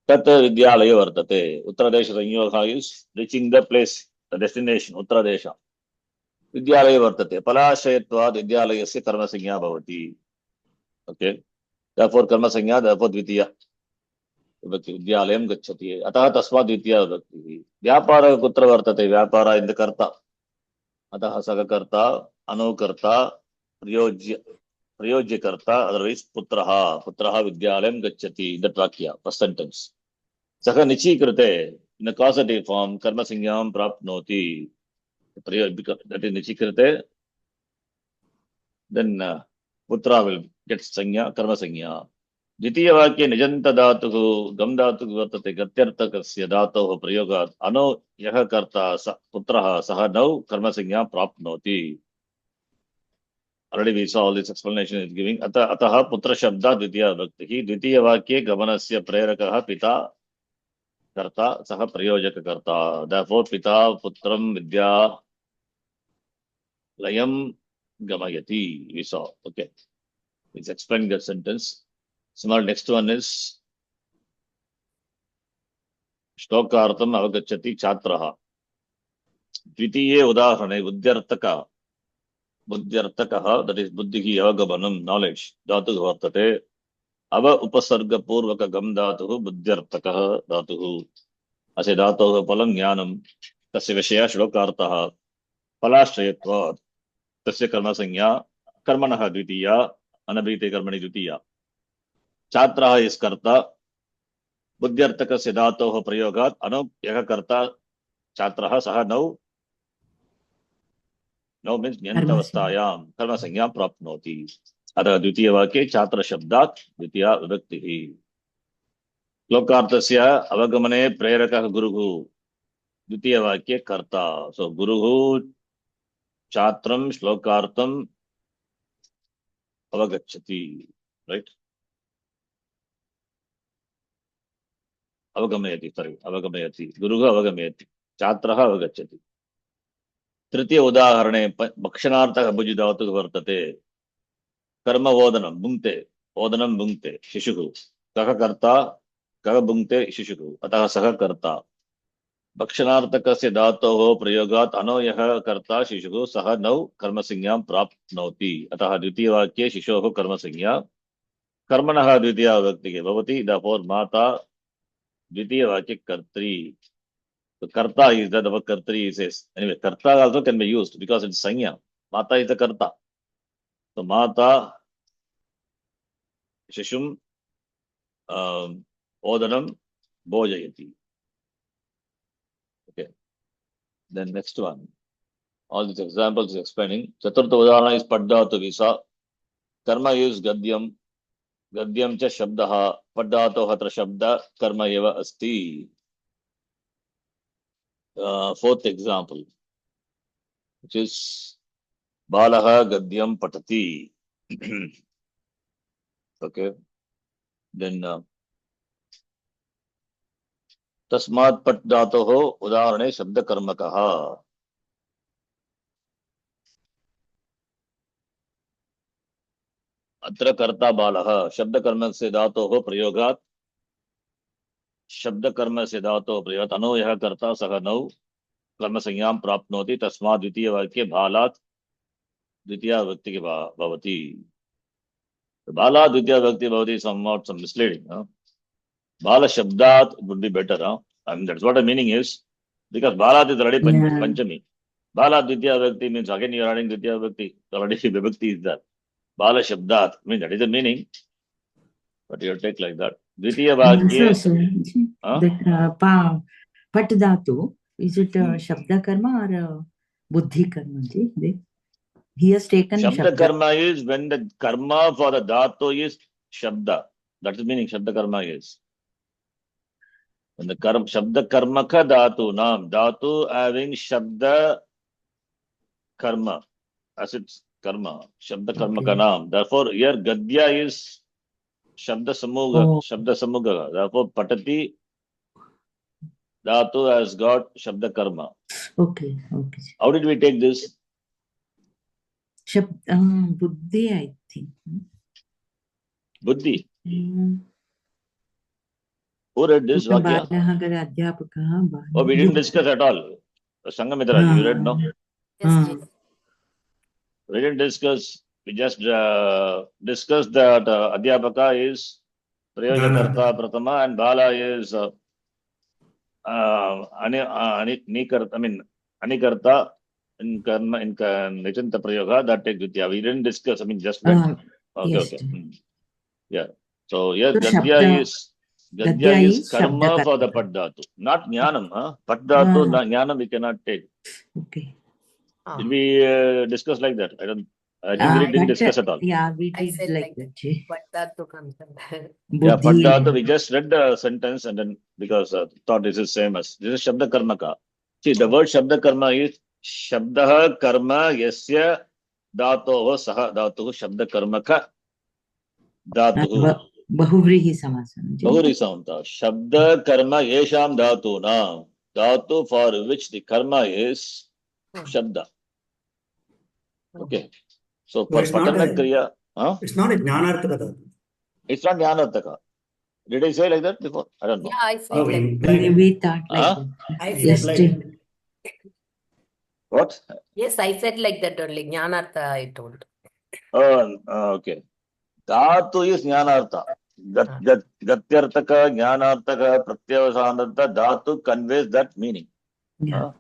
Tat Vidyalaya Vartate. Uttradesha Sanyogaha is reaching the place, the destination, Uttradesha. Vidyalaya Vartate. Palashayatva Vidyalayasya Karma Sanya Bhavati. Okay. Therefore, Karma Sanya, therefore Dvitiya. Vidyalayam Gachati. Ataha Tasma Dvitiya Vibhakti. Vyapara Kutra Vartate. Vyapara in the Karta. Ataha Sagakarta, Anukarta, Prayojyakarta, otherwise Putraha. Putraha Vidyalayam Gachati. That Vakya, first sentence. Saka Nichikrate, in the causative form, Karma Sanyam Prapnoti. That is Nichikrate. Then Putra will get Sanya, Karma Sanya. Dvitiya Vakya Nijanta Dhatuhu, Gam Dhatuhu Vartate, Gatyartakasya Dhatoho Prayogat, Ano Yaha Karta, Putraha, Saha Nau, Karma Sanya Prapnoti. Already we saw all this explanation is giving. Ataha Putra Shabda Dvitiya Bhakti. Dvitiya Vakya Gamanasya Prerakaha Pita Karta, Saha Prayojaka Karta. Therefore, Pita Putram Vidya Layam Gamayati. We saw. Okay. It's explaining that sentence. Small next one is Shlokartam Avagachati Chatraha. Dvitiye Udahane Buddhyartakaha, that is Buddhihi Avagamanam, knowledge. Dhatu Vartate. Ava Upasarga Purvaka Gam Dhatuhu Buddhyartakaha Dhatuhu. Ase Dhatuhu Palam Jnanam. Tasya Vishaya Shlokartaha. Palashayatva. Tasya Karma Sanya. Karmanaha Dvitiya. Anabhite Karmani Dvitiya. Chatraha is Karta. Buddhyartaka Siddhatoho Prayogat. Anu Yaha Karta. Chatraha Saha Nau. Nau means Nyantavastayam. Karma Sanyam Prapnoti. Atha Dvitiya Vakye Chatra Shabdat. Dvitiya Vibhaktihi. Lokartasya Avagamane Preraka Guruhu. Dvitiya Vakye Karta. So Guruhu Chatram Shlokartam Avagachati. Right? Avagamayati. Guruhu Avagamayati. Chatraha Avagachati. Tritiya Udaharane Bhakshanartha Bhujidavatu Vartate. Karma Vodanam Bhungte. Vodanam Bhungte. Shishuhu. Kaha Karta. Kaha Bhungte Shishuhu. Ataha Saha Karta. Bhakshanartakasya dhatoho prayogat ano yaha karta shishuhu saha nau karma sanyam prapnoti. Ataha dvitiya vakye shishoho karma sanya. Karmanaha dvitiya vibhakti bhavati. Therefore, Mata dvitiya vakye kartri. So karta is that our kartri says. Anyway, karta also can be used because it's sanya. Mata is the karta. So Mata shishum odanam bhojayati. Okay. Then next one. All these examples is explaining. Chaturtha Udahana is Padda to Visa. Karma is Gadyam. गद्यं च शब्दः पट् धातोः अत्र शब्द कर्म एव अस्ति. Fourth example, which is बालः गद्यं पठति. Okay, then तस्मात् पट् धातोः उदाहरणे शब्दकर्मकः. अत्र कर्ता बालः शब्दकर्म से धातोः प्रयोगात् अनो यः कर्ता सः नौ कर्मसंज्ञां प्राप्नोति. तस्मात् द्वितीयवाक्ये बालात् द्वितीया व्यक्ति भवति. बालात् द्वितीया व्यक्ति भवति somewhat some misleading. Bala shabdat would be better. I mean, that's what the meaning is. Because balat is already Yeah. panchami. Bala Dvitiya Vibhakti means again you are adding Dvitiya Vibhakti. Already Vibhakti is there. Bala Shabdat. I mean, that is the meaning. But you take like that. Dvitiya Vakye. So, that pat dhatu, is it Shabda Karma or Buddhi Karma? He has taken Shabda Karma is when the karma for the dhatu is Shabda. That is meaning Shabda Karma is. When the Shabda Karma ka dhatu, naam, dhatu having Shabda Karma as its karma, Shabda Karma ka naam. Therefore, here Gadya is Shabda Samuga, Shabda Samuga. Therefore, Patati dhatu has got Shabda Karma. Okay. How did we take this? Buddhi, I think. Buddhi. Who read this Vakya? Oh, we didn't discuss at all. Sangamitra, you read, no? Yes, Ji. We didn't discuss. We just discussed that Adhyapaka is Prayojakarta Pratama and Bala is Anikarta in Karma in Nichanta Prayoga. That takes Vidya. We didn't discuss. I mean, just went. Okay, Yes. okay. Yeah. So, yes, So, Gadya is karma Shabda for the Karma. Paddhatu. Not Jnanam. Paddhatu, Jnanam we cannot take. Okay. Did we discuss like that? I think we didn't discuss at all. Yeah, we I did said like like that. But that to come from there. Yeah, Buddhi. Paddhatu, we just read the sentence and then because thought this is same as this is Shabda Karmaka. See, the word Shabda Karma is Shabdaha Karma Yasya Dhatoho Saha Dhatuhu Shabda Karmaka Dhatuhu. Bahuvrihi Samasana. Bahuri Samanta. Shabda Karma Yesham Dhatu Naam. Dhatu for which the karma is Shabda. Okay. So for it's not Patana a- Kriya, It's not a Jnanarthaka dhatu. it's not Jnanarthaka. Did I say like that before? I don't know. Yeah, I said No, like implied. We thought like Huh? that. I said Yes, Implied. What? yes, I said like that only. Jnanartha I told. Okay. Dhatu is Jnanartha. Gatyartaka, Jnanartaka, Pratyavasanartha, Dhatu conveys that meaning. Yeah.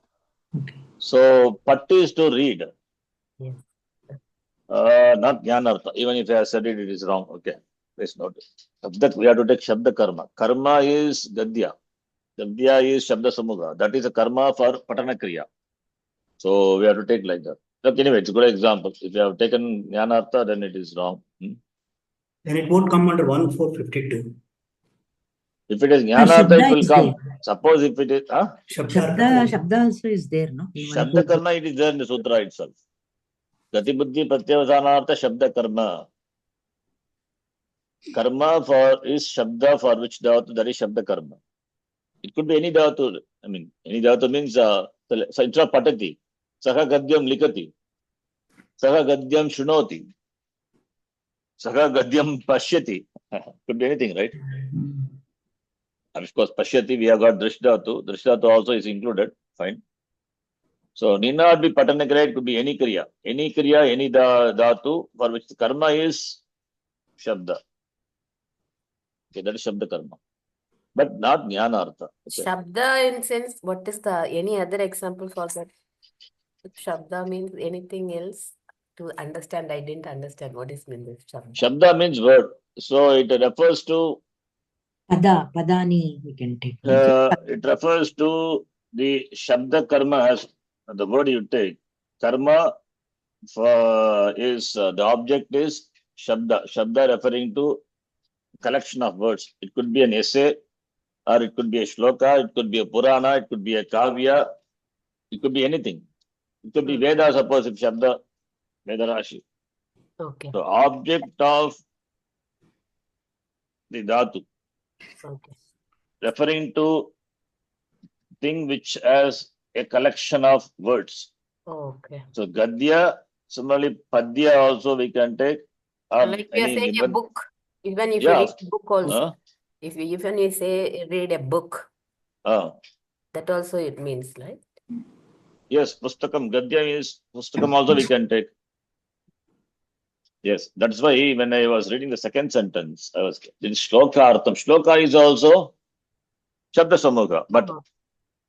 Okay. So Patti is to read. Yes. Not Jnanartha. Even if I have said it, it is wrong. Okay. Please note it. We have to take Shabda Karma. Karma is Gadya. Gadya is Shabda Samuga. That is a karma for Patana Kriya. So we have to take like that. Look, anyway, it's a good example. If you have taken Jnanartha, then it is wrong. Then it won't come under 1452. If it is Jnanartha, Shabda it will is come. there. Suppose if it is Shabda also is there, no? Shabda Karma, it is there in the Sutra itself. Gati Buddhi Pratyavasanartha Shabda Karma. Karma for is Shabda for which dhatu, that is Shabda Karma. It could be any dhatu. I mean, any dhatu means so instead of Patati, Saha Gadyam Likati, Saha Gadyam Shunoti, Saha Gadyam Pashyati. Could be anything, right? And of course, Pashyati, we have got Drishdhatu. Drishdhatu also is included. Fine. So, need not be Patanakriya, it could be any Kriya. Any Kriya, any dhatu for which the karma is Shabda. Okay, that is Shabda Karma. But not Jnanartha. Okay. Shabda in sense, what is the any other example for that? If Shabda means anything else to understand. I didn't understand what is mean this Shabda. Shabda means word. So, it refers to Padani we can take. it refers to the Shabda Karma as the word you take. Karma is the object is Shabda. Shabda referring to collection of words. It could be an essay, or it could be a shloka, it could be a Purana, it could be a Kavya, it could be anything. It could be Veda, suppose if Shabda, Veda Rashi. Okay. So object of the Dhatu, Okay. referring to thing which has a collection of words. Okay. So Gadya, similarly Padya also we can take. Or Like we are any saying a book. Even if you Yeah. read a book also. Huh? Even you say read a book, that also it means, right? Yes, Pustakam. Gadya is Pustakam also we can take. Yes, that's why when I was reading the second sentence, I was in Shloka Artham. Shloka is also Shabda Samuga, but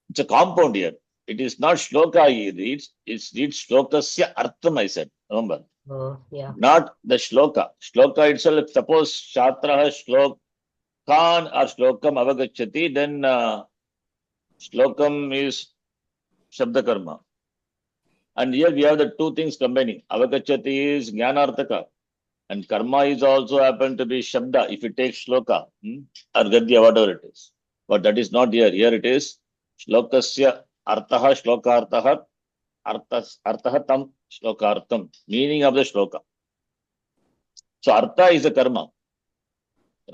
it's a compound here. It is not Shloka he reads, it reads Shlokasya Artham, I said. Remember? Oh, yeah. Not the Shloka. Shloka itself, suppose Shatraha Shlokan or Shlokam Avagachati, then Shlokam is Shabda Karma. And here we have the two things combining. Avagachati is Jnanarthaka. And karma is also happen to be Shabda if you take Shloka or Gadya, whatever it is. But that is not here. Here it is Shlokasya Artaha Shlokartaha Artaha Tam Shlokartam. Meaning of the Shloka. So Artha is a karma.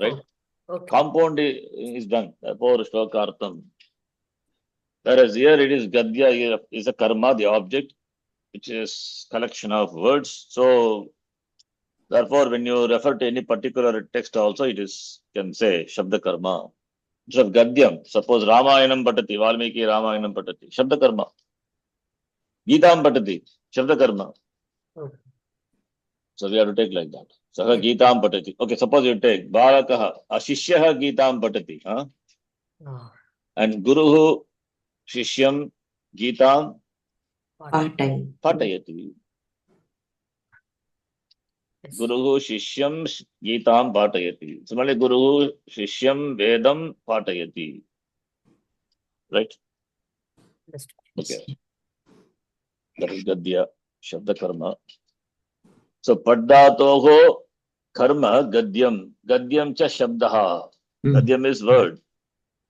Right? Okay. Compound is done. Therefore Shlokartam. Whereas here it is Gadya here is a karma, the object, which is collection of words. So therefore, when you refer to any particular text also, it is, can say, Shabda Karma. So, Gadyam, suppose Ramayanam Patati, Valmiki Ramayanam Patati, Shabda Karma. Geetam Patati, Shabda Karma. Okay. So, we have to take like that. Saha Geetam Patati. Okay, suppose you take Balakaha, Ashishyaha Geetam Patati. And Guruhu Shishyam Geetam Patayati. Guruhu Shishyam Geetam Patayati. Similarly, Guruhu Shishyam Vedam Patayati. Right? Okay. That is Gadya, Shabda Karma. So, Paddatoho Karma Gadyam. Gadyam cha Shabdaha. Gadyam is word.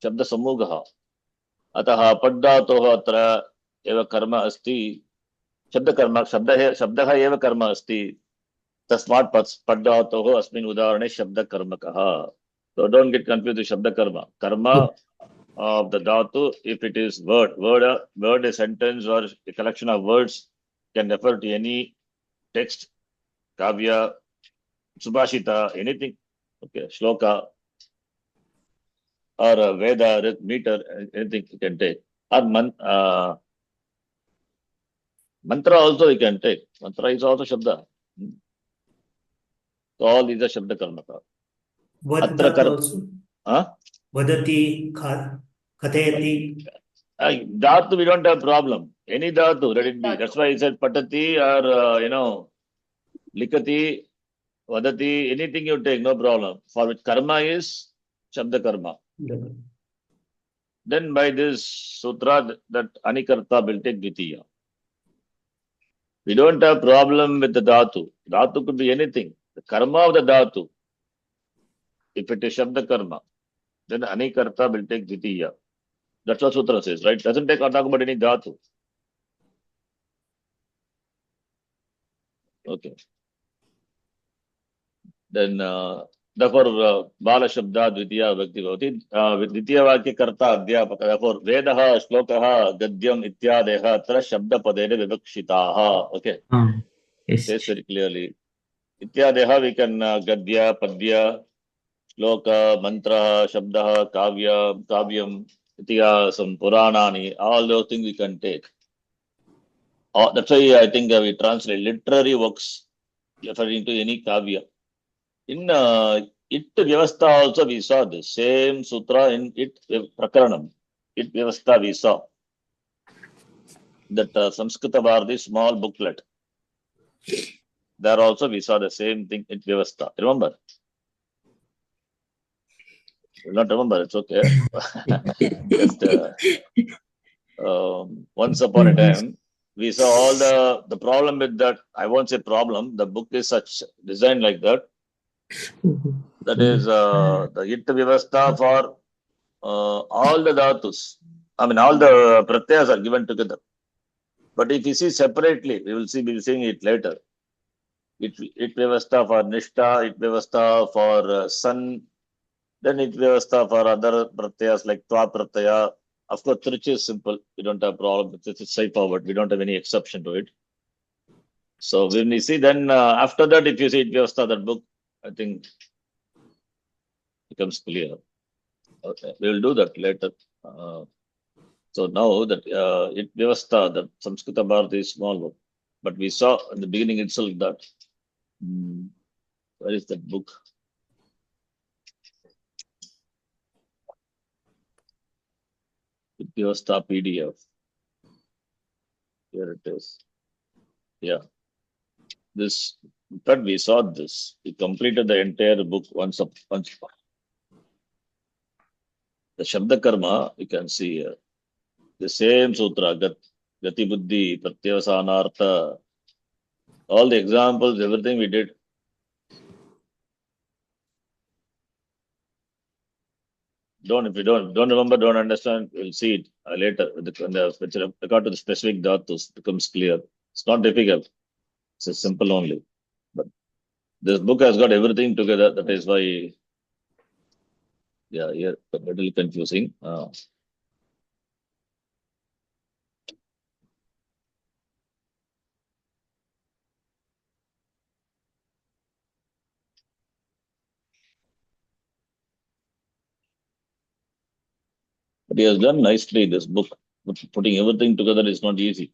Shabda Samugaha. Ataha Paddatoho Atra Eva Karma Asti. Shabda Karma. Shabdaha Eva Karma Asti. Tasmat Paddatoho Asmin Udarane Shabda Karma Kaha. So, don't get confused with Shabda Karma. Karma of the dhatu, if it is word, a sentence or a collection of words, can refer to any text, kavya, subhashita, anything, okay, shloka, or a Veda, meter, anything you can take. Or mantra also you can take. Mantra is also Shabda. So all these are Shabda Karmaka. Vadhat also. Vadati, Kathayati. Dhatu, we don't have problem. Any dhatu, let it be. That's why I said patati or, likati, vadati, anything you take, no problem. For which karma is Shabda Karma. Then by this sutra, that Anikarta will take Dvitiya. We don't have problem with the dhatu. Dhatu could be anything. The karma of the dhatu, if it is Shabda Karma, then Anikarta will take Dvitiya. That's what sutra says, right? Doesn't talk about any dhatu. Okay. Then therefore Bala Shabda Dvitiya Bhakti Bhavati. Dvitiya Vakya Karta Adhyapaka. Therefore Vedaha, Shlokaha, Gadyam Ityadeha Tra Shabda Padere Vivakshitaha. Okay. Yes. Says very clearly. Ityadeha we can Gadya, Padya, Shloka, Mantra, Shabda, Kavya, Kavyam, Itihasam, Puranani, all those things we can take. That's why I think we translate literary works referring to any Kavya. In it Vyavastha also we saw the same sutra in it Rakaranam. It Vyavastha we saw. That Samskrita Bharati small booklet. There also we saw the same thing in Vyavastha. Remember? You will not remember, it's okay. Just once upon a time, we saw all the problem with that. I won't say problem. The book is such designed like that. That is the it vyavastha for all the dhatus. I mean, all the pratyas are given together. But if you see separately, we'll be seeing it later. It vyavastha for nishtha, it vyavastha for sun, then it vyavastha for other pratyas like tva pratyaya. Of course, trich is simple. We don't have problem with it. It's straightforward. We don't have any exception to it. So when we see, then after that, if you see it vyavastha, that book, I think becomes clear. Okay, we will do that later. So now that it vyavastha, that Samskrita Bharati is small book, but we saw at the beginning itself that where is that book? It vyavastha PDF. Here it is. Yeah, this. In fact, we saw this. We completed the entire book once. The Shabda Karma, you can see here. The same sutra, Gati Buddhi, Pratyavasanartha, all the examples, everything we did. If you don't remember, don't understand, we'll see it later. With regard to the specific dhatus, becomes clear. It's not difficult. It's simple only. But this book has got everything together. That is why, yeah, here a little confusing. But he has done nicely this book. Putting everything together is not easy.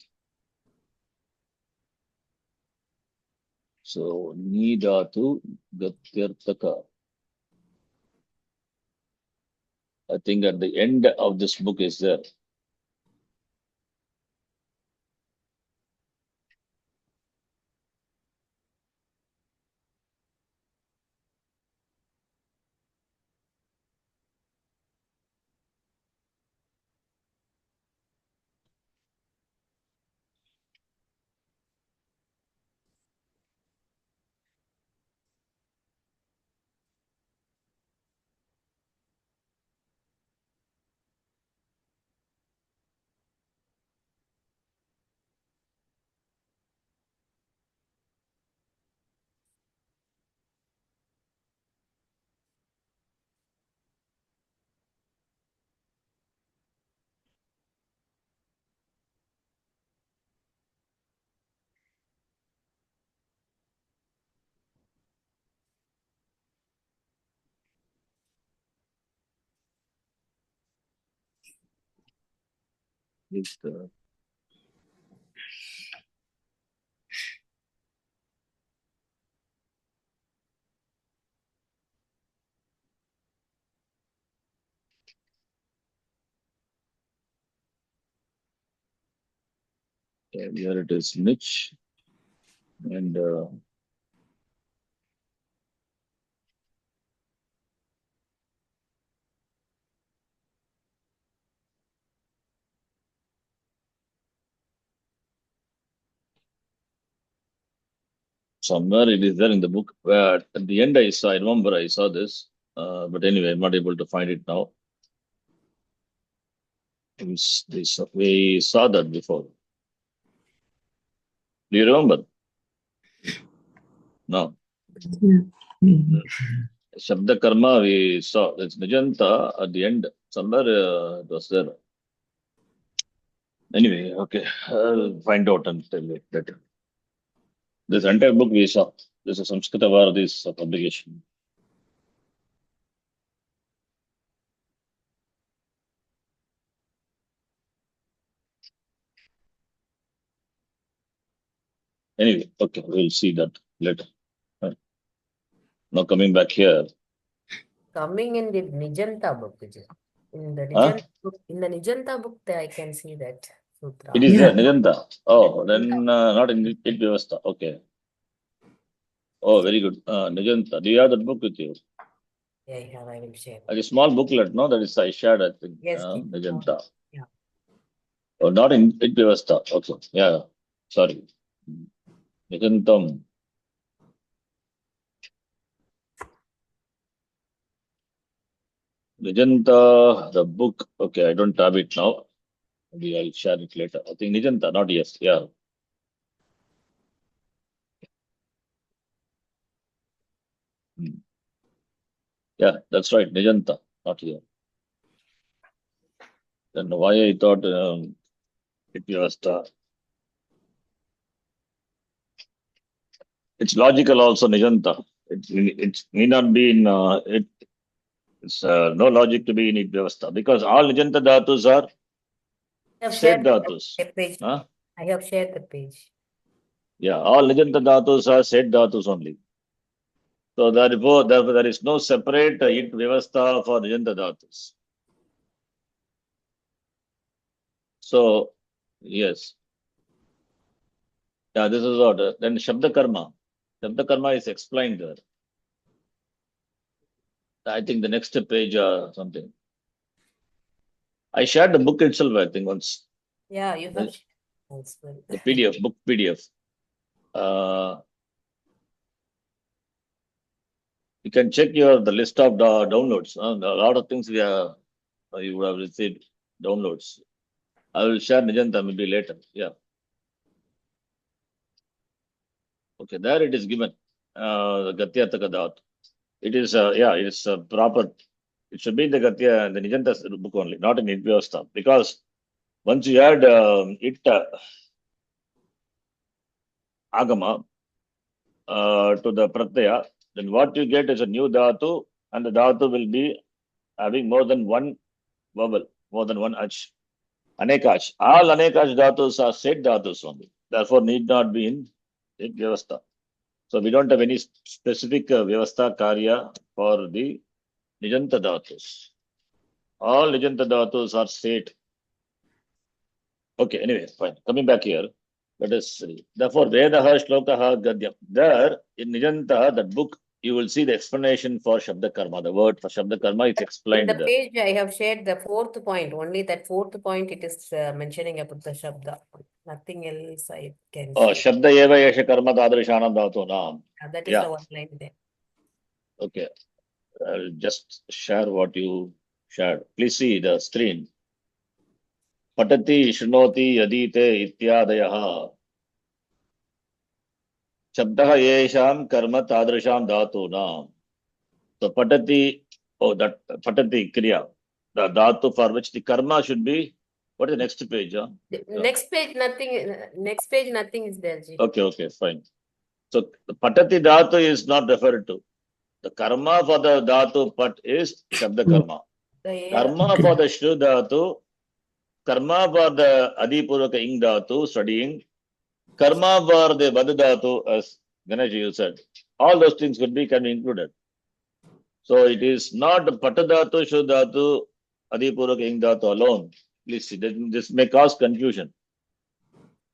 So, Nidatu Gatyartaka. I think at the end of this book is there. This, here it is, Mitch. And somewhere it is there in the book. Where at the end I remember I saw this. But anyway, I'm not able to find it now. We saw that before. Do you remember? No. Shabda Karma we saw. It's Nijanta at the end. Somewhere it was there. Anyway, okay. I'll find out and tell you later. This entire book we saw. This is Samskrita Bharati's publication. Anyway, okay, we'll see that later. Now coming back here. Coming in the Nijanta book, in the Huh? Nijanta book, I can see that sutra. It is Yeah. there, Nijanta. Oh, then not in it Vyavastha. Okay. Oh, very good. Nijanta. Do you have that book with you? Yeah, I have. I will share. A small booklet, no? That is I shared, I think. Yes. Nijanta. Yeah. Oh, not in it Vyavastha. Okay. Yeah. Sorry. Nijantam. Nijanta, the book. Okay, I don't have it now. Maybe I'll share it later. I think Nijanta, not yes. Yeah. Hmm. Yeah, that's right. Nijanta, not here. Then why I thought it was it's logical also Nijanta. It need not be in it's no logic to be in Idyavastha because all Nijanta dhatus are I have state shared dhatus. the page. Huh? I have shared the page. Yeah, all Nijanta dhatus are state dhatus only. So therefore there is no separate it Vyavastha for Nijanta dhatus. So yes. Yeah, this is what then Shabda Karma. Shabda Karma is explained there. I think the next page or something. I shared the book itself, I think, once. Yeah, you have The, shared as well. the PDF, book PDF. You can check the list of the downloads. A lot of things you would have received downloads. I will share Nijanta maybe later. Yeah. Okay, there it is given. The Gatya Takadat. It is it is proper. It should be in the Gatya, the Nijanta book only, not in Nidvyavastha. Because once you add it Agama to the Pratyaya, then what you get is a new Dhatu, and the Dhatu will be having more than one vowel, more than one Ach. Anekach. All Anekach Dhatus are set Dhatus only. Therefore, need not be in Vyavastha. So, we don't have any specific Vyavastha Karya for the Nijanta Dhatus. All Nijanta Dhatus are set. Okay, anyway, fine. Coming back here, let us see. Therefore, Vedaha Shlokaha Gadyam. There, in Nijanta, that book, you will see the explanation for Shabda Karma. The word for Shabda Karma is In explained the there. page, I have shared the fourth point. Only that fourth point it is mentioning about the Shabda. Nothing else I can Oh, see. Shabda Eva Yesha Karma Tadrishanam Dhatu Nam. That is Yeah. the one line there. Okay. I'll just share what you shared. Please see the screen. Patati, Shrunoti, Yadite, Ityadayaha. Shabdaha Yesham Karma Tadrasham Dhatu Nam. So Patati, that Patati Kriya. The Dhatu for which the karma should be. What is the next page? Huh? Next page, nothing. Next page, nothing is there, Ji. Okay, fine. So the Patati Dhatu is not referred to. The karma for the Dhatu Pat is Shabda Karma. Karma for the Shru Dhatu, karma for the Adipuraka Ing Dhatu, studying, karma for the Bad Dhatu, as Ganesh you said. All those things can be included. So it is not Pata Dhatu, Shru Dhatu, Adipuraka Ing Dhatu alone. Please see, this may cause confusion.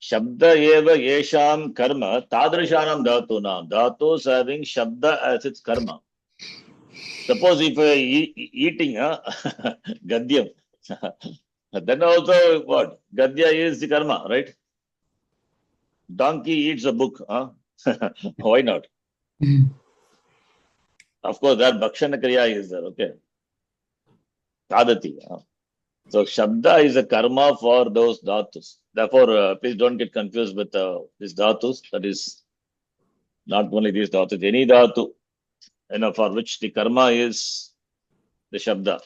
Shabda eva yesham karma tadrishanam dhatu nam. Dhatus having Shabda as its karma. Suppose if eating Gadyam, then also what? Gadya is the karma, right? Donkey eats a book. Why not? Of course, that Bhakshana Kriya is there, okay? Kadati. So, Shabda is a karma for those dhatus. Therefore, please don't get confused with these dhatus. That is not only these dhatus, any dhatu, for which the karma is the Shabda.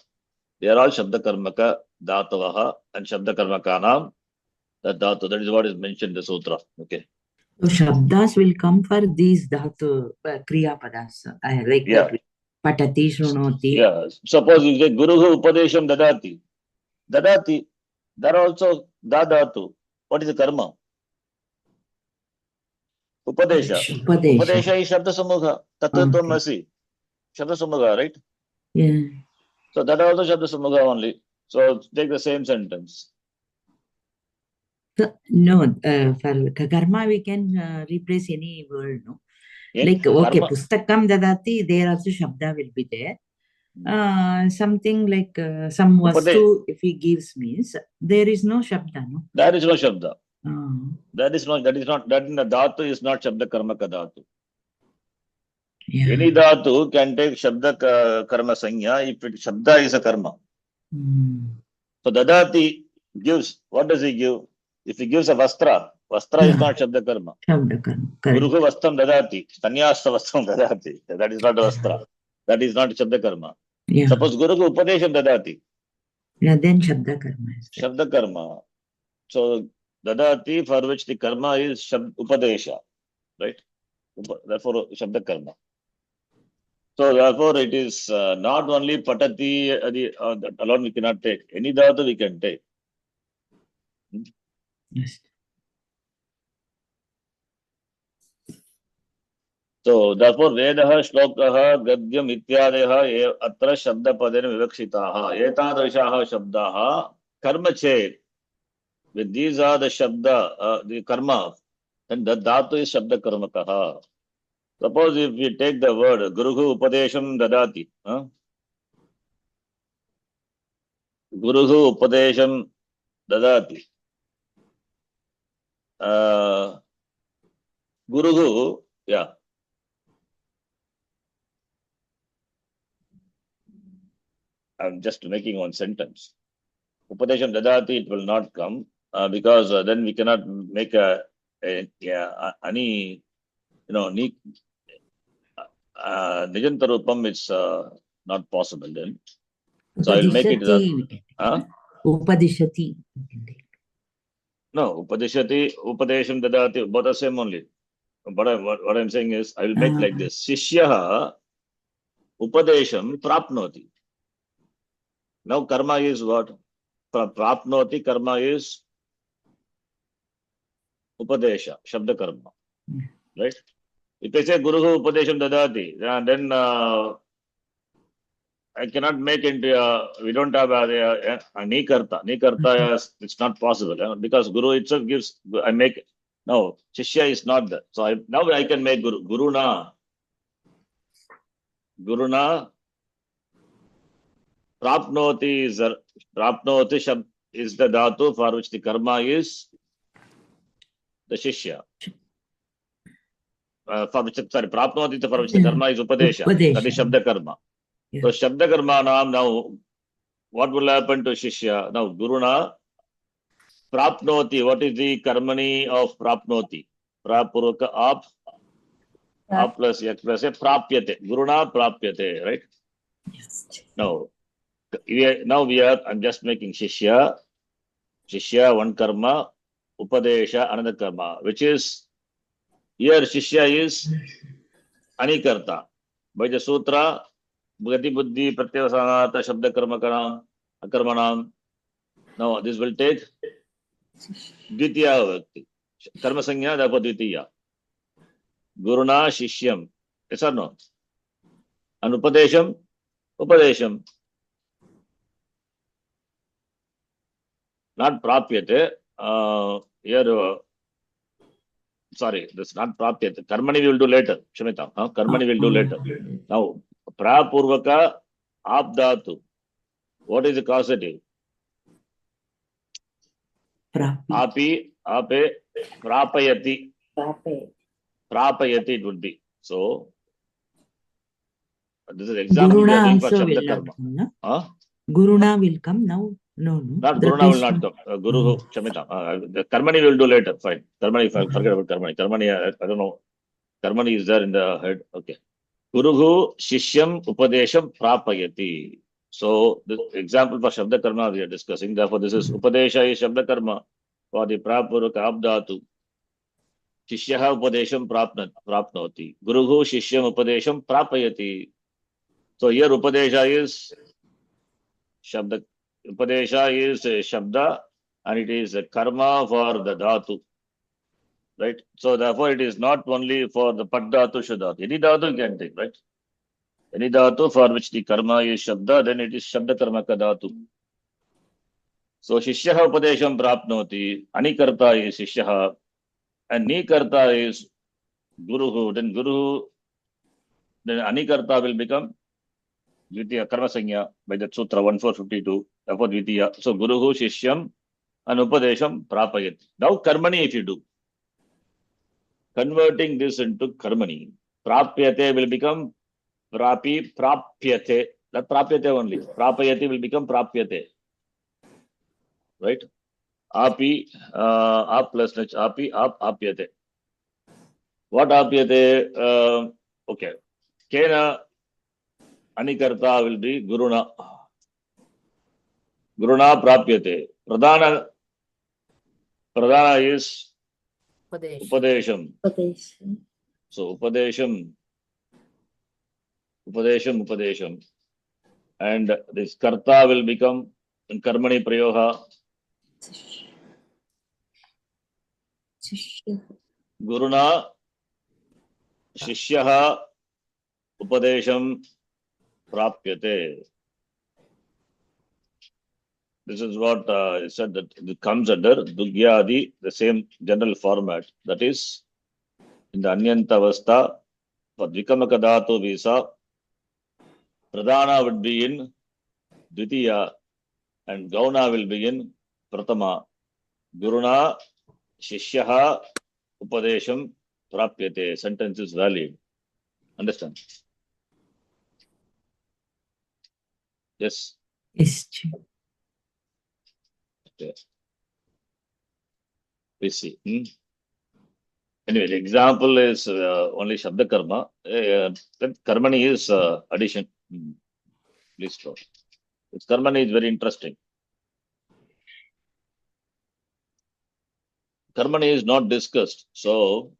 They are all Shabda Karmaka, Dhatavaha, and Shabda Karmakanam. That is what is mentioned in the sutra. Okay. So Shabdas will come for these dhatu kriya padas. Like Yeah. Patati, Shrunoti. Yeah. Suppose you say Guruhu Upadesham Dadati. Dadati. There are also Dadatu. What is the karma? Upadesha. Upadesha is Shabda Samugha. Tattvatvam Asi. Shabda Samugha, right? Yeah. So that also Shabda Samugha only. So take the same sentence. So, no, for karma we can replace any word, no? Like, okay, Karma. Pustakam Dadati, there also Shabda will be there. Something like some vastu, if he gives means, there is no Shabda, no? There is no Shabda. That in the Dhatu is not Shabda Karmaka Dhatu. Yeah. Any dhatu can take Shabda Karma Sanya if it Shabda is a karma. So Dadati gives, what does he give? If he gives a Vastra, Vastra is not Shabda Karma. Shabda karma. Correct. Guruhu Vastram Dadati, Sanyasa Vastram Dadati. That is not a Vastra. That is not Shabda Karma. Yeah. Suppose Guruhu Upadesham Dadati, Yeah, then Shabda karma is there. Shabda Karma. So Dadati, for which the karma is Upadesha, right? Therefore, Shabda Karma. So therefore, it is not only Patati that alone we cannot take. Any dhatu we can take. Yes. So therefore, Vedaha, Shlokaha, Gadyam, Ityadeha, Atra Shabda Padena Vivakshitaha, Etadrishaha Shabdaha, Karma Chet. With these are the Shabda, the karma, and the dhatu is Shabda Karmakaha. Suppose if we take the word Guruhu Upadesham Dadati, Guruhu Upadesham Dadati, Guruhu, yeah. I'm just making one sentence. Upadesham Dadati, it will not come because then we cannot make any, Nijantarupam is not possible then. So I'll make it that. Upadishati. No, Upadesham Dadati, both are same only. But what I'm saying is, I will make like this. Shishyaha Upadesham Prapnoti. Now karma is what? Prapnoti, karma is Upadesha, Shabda Karma. Right? If I say Guruhu Upadesham Dadati, then I cannot make into we don't have a Nikarta. Nikarta, it's not possible because Guru itself gives, I make, no, Shishya is not there. So now I can make Guruna Prapnoti is the dhatu for which the karma is the Shishya. Prapnoti for which the karma is Upadesha. That is Shabda Karma. Yeah. So Shabda Karma now, what will happen to Shishya? Now Guruna Prapnoti, what is the karmani of Prapnoti? Prapuraka ap plus x plus a Prapyate. Guruna Prapyate, right? Yes. Now I'm just making Shishya, one karma, Upadesha, another karma, which is, here Shishya is Anikarta. By the Sutra, Bhagati Buddhi, Pratyavasanata, Shabda Karmakanam, Akarmanam. Now this will take Dvitiya Vakti. Karma Sanya, therefore Dvitiya. Guruna Shishyam. Yes or no? And Upadesham. Not Prapyate. Here, sorry, this is not Prapyate. Karmani we will do later. Shamita. Karmani will do later. Now, Prapurvaka Abdhatu. What is the causative? Api, Prapayati. Prapayati it would be. So, this is example we are doing for Shabda Karma. Guruna will come now. No. Not Guruna will not come. Guru, Shamita. The Karmani will do later. Fine. Karmani, forget about Karmani. Karmani, I don't know. Karmani is there in the head. Okay. Guruhu Shishyam Upadesham Prapayati. So, the example for Shabda Karma we are discussing. Therefore, this is Upadesha is Shabda Karma for the Prapuraka Abdhatu. Shishyaha Upadesham Prapnoti. Guruhu Shishyam Upadesham Prapayati. So, here Upadesha is Shabda. Upadesha is a Shabda and it is a karma for the Dhatu. Right? So therefore it is not only for the Paddhatu, Shuddhatu. Any Dhatu you can take, right? Any Dhatu for which the karma is Shabda, then it is Shabda Karma Ka Dhatu. So Shishyaha Upadesham Prapnoti, Anikarta is Shishyaha, and Nikarta is Guruhu. Then Anikarta will become Dvitiya Karma Sanya by that Sutra 1452. Therefore Dvitiya. So Guruhu Shishyam and Upadesham Prapayat. Now Karmani if you do. Converting this into Karmani. Prapyate will become prapi, prapyate. That prapyate only. Prapayati will become prapyate. Right? Api, ap plus next api, apyate. What apyate? Okay. Kena anikarta will be guruna. Guruna prapyate. Pradana is Upadesh. upadesham. Upadesham. So upadesham. And this karta will become in karmani prayoga. Shishya. Guruna shishyaha upadesham prapyate. This is what I said, that it comes under Dugyadi, the same general format. That is, in the Anyantavastha, for Vikamaka Dhatu Visa, Pradhana would be in Dvitiya and Gauna will be in Pratama. Guruna Shishyaha Upadesham Prapyate. Sentence is valid. Understand? Yes. Yes. Okay. We see. Anyway, the example is only Shabda Karma. That Karmani is addition. Please stop. This Karmani is very interesting. Karmani is not discussed. So,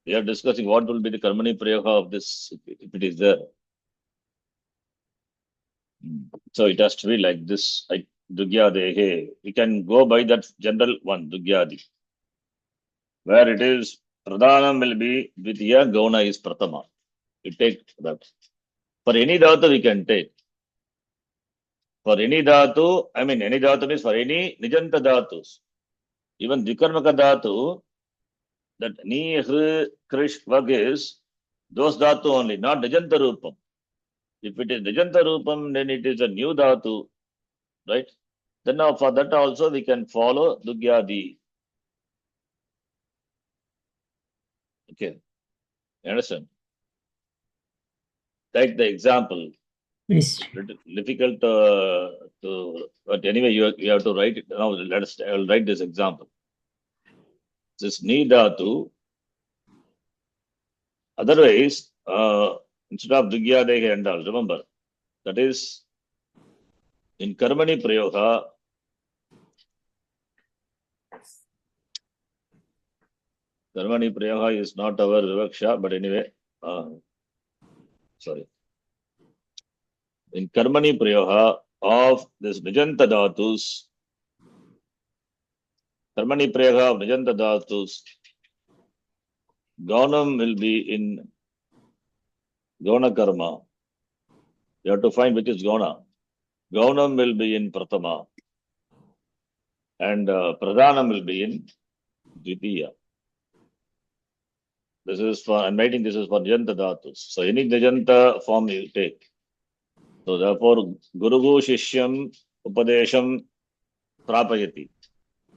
we are discussing what will be the Karmani Prayoga of this, if it is there. So, it has to be like this. Like Dugyadehe. We can go by that general one, Dugyadi. Where it is, Pradhanam will be Dvitiya, Gauna is Pratama. You take that. For any dhatu, we can take. For any dhatu, I mean, any dhatu means for any Nijanta dhatus. Even Vikarmaka dhatu, that Ni, Hri, Krish, Vag is those dhatu only, not Nijanta Rupam. If it is Nijanta Rupam, then it is a new dhatu, right? Then now for that also we can follow Dugyadi. Okay. You understand? Take the example. Yes. Difficult but anyway, you have to write it. Now I will write this example. This Ni dhatu. Otherwise, instead of Dugyadehe and all, remember, that is in Karmani Prayoga. Karmani Prayoga is not our Vivaksha, but anyway, sorry. In Karmani Prayoga of this Nijanta Dhatus, Karmani Prayoga of Nijanta Dhatus, Gaunam will be in Gauna Karma. You have to find which is Gauna. Gaunam will be in Pratama. And Pradhanam will be in Dvitiya. This is for, I'm writing this is for Nijanta Dhatus. So any Nijanta form you take. So therefore, Gurugu Shishyam Upadesham Prapayati.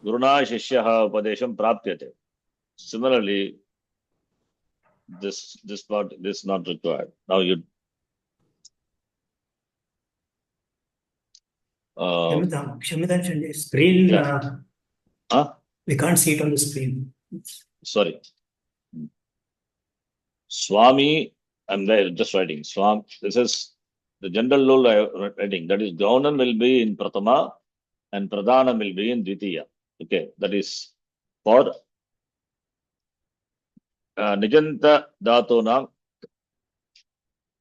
Guruna Shishyaha Upadesham Prapyate. Similarly, this part is not required. Now you Kshamidam, screen, we can't see it on the screen. Sorry. Swami, I'm there just writing. Swami, this is the general rule I am writing. That is, Gaunam will be in Pratama and Pradhanam will be in Dvitiya. Okay, that is for Nijanta Dhatuna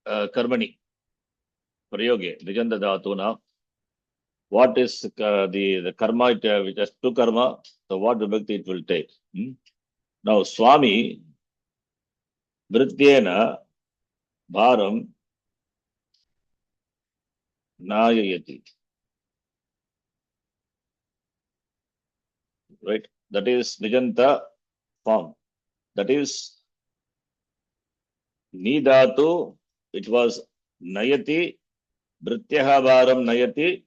Karmani Prayoge. Nijanta Dhatuna. What is the karma, which has two karma, so what vibhakti it will take. Now, Swami, Vrityena, Bharam, Nayayati. Right? That is Nijanta form. That is Nidatu, it was Nayati, Vrityaha Bharam Nayati,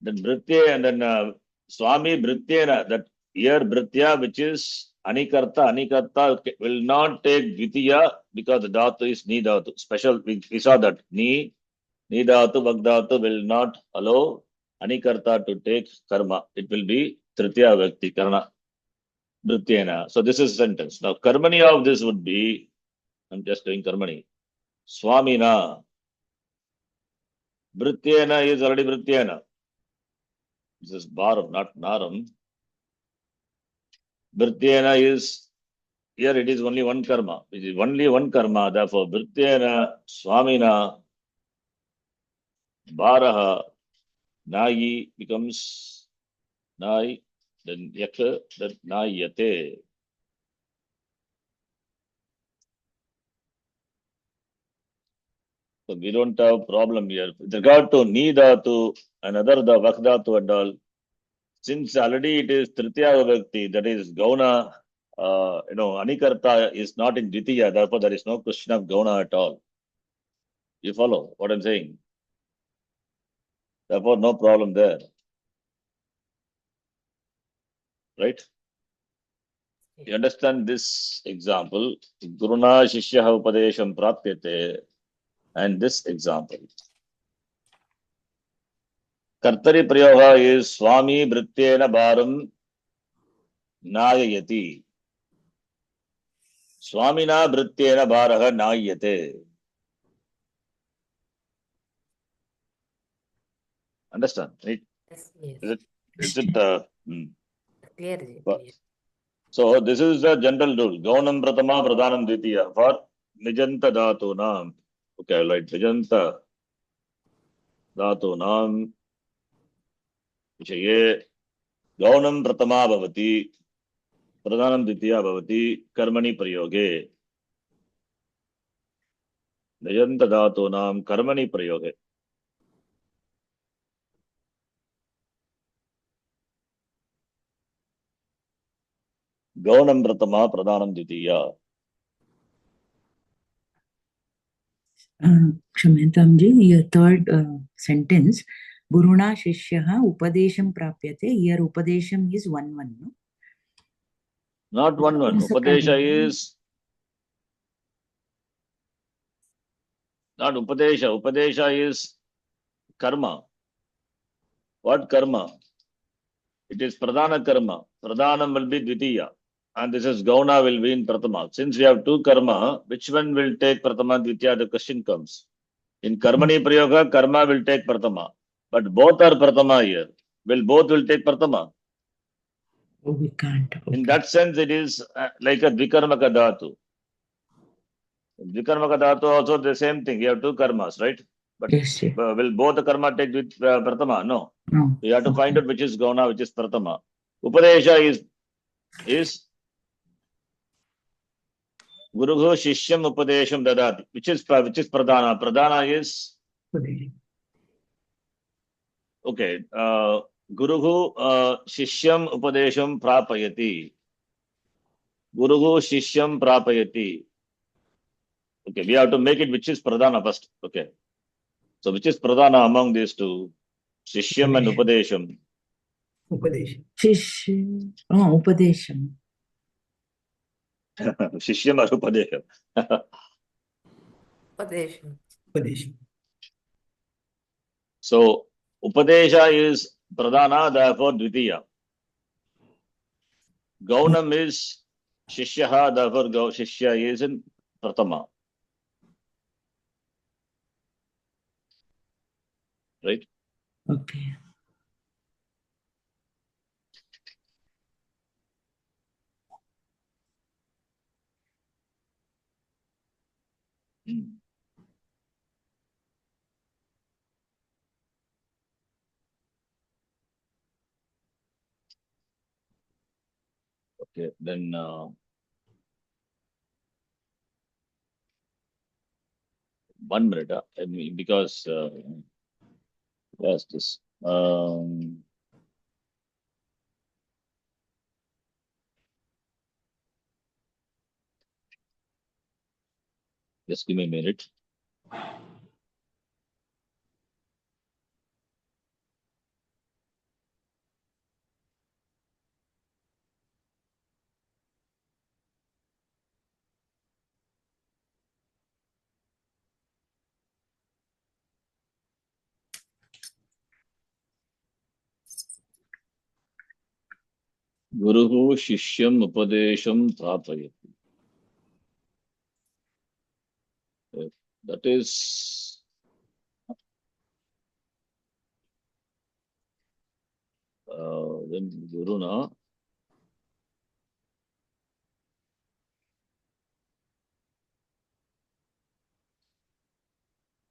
then Vritya and then Swami Vrityena, that here Vritya, which is Anikarta will not take Dvitiya because the dhatu is Ni dhatu. Special, we saw that. Ni dhatu, Vak dhatu will not allow Anikarta to take karma. It will be Tritiya Vyakti, Karna, Dhrityena. So this is sentence. Now, Karmani of this would be, I'm just doing Karmani. Swamina. Dhrityena is already Dhrityena. This is Bharam, not Naram. Dhrityena is, here it is only one karma. It is only one karma. Therefore, Dhrityena, Swamina, Bharaha, Nayi becomes Nai, then Yaka, then Nayate. So we don't have problem here. With regard to Ni dhatu, another the Vak dhatu and all, since already it is Tritiya Vibhakti, that is Gauna, Anikarta is not in Dvitiya, therefore there is no question of Gauna at all. You follow what I'm saying? Therefore, no problem there. Right? You understand this example? Guruna Shishyaha Upadesham Prapyate, and this example. Kartari Prayoga is Swami Brityena Bharam Nayayati. Swamina Brityena Bharaha Nayate. Understand? Right? Yes, yes. Is it Clear, Ji, clear. So this is the general rule. Gaunam Pratama Pradhanam Dvitiya for Nijanta Dhatunam. Okay, like Nijanta Dhatunam Vichaye Gaunam Pratama Bhavati Pradhanam Dvitiya Bhavati Karmani Prayoge. Nijanta Dhatunam Karmani Prayoge. Gaunam Pratama Pradhanam Dvitiya. Kshamantamji, your third sentence, Guruna Shishyaha Upadesham Prapyate. Here Upadesham is 1-1. No? Not 1-1. Upadesha is not Upadesha. Upadesha is karma. What karma? It is Pradhana karma. Pradhanam will be Dvitiya. And this is Gauna will be in Pratama. Since we have two karma, which one will take Pratama, Dvitiya? The question comes. In Karmani Prayoga, karma will take Pratama. But both are Pratama here. Both will take Pratama? Oh, we can't. Okay. In that sense, it is like a Dvikarmaka Dhatu. Dvikarmaka Dhatu also the same thing. You have two karmas, right? But Yes, yes. will both the karma take with Pratama? No. No. You have to find out which is Gauna, which is Pratama. Upadesha is Guruhu Shishyam Upadesham Dadati. Which is Pradhana? Pradhana is okay. Guruhu Shishyam Upadesham Prapayati. Guruhu Shishyam Prapayati. Okay, we have to make it which is Pradhana first. Okay. So which is Pradhana among these two? Shishyam and Upadesham. Upadesham. Shishya. Oh, Upadesham. Shishyam or Upadesham. Upadesham. Upadesham. So Upadesha is Pradhana, therefore Dvitiya. Gaunam is Shishyaha, therefore Shishya is in Pratama. Right? Okay. Okay, then 1 minute, I mean, because what's this? Just give me a minute. Guruhu Shishyam Upadesham Prapayati. That is then Guruna.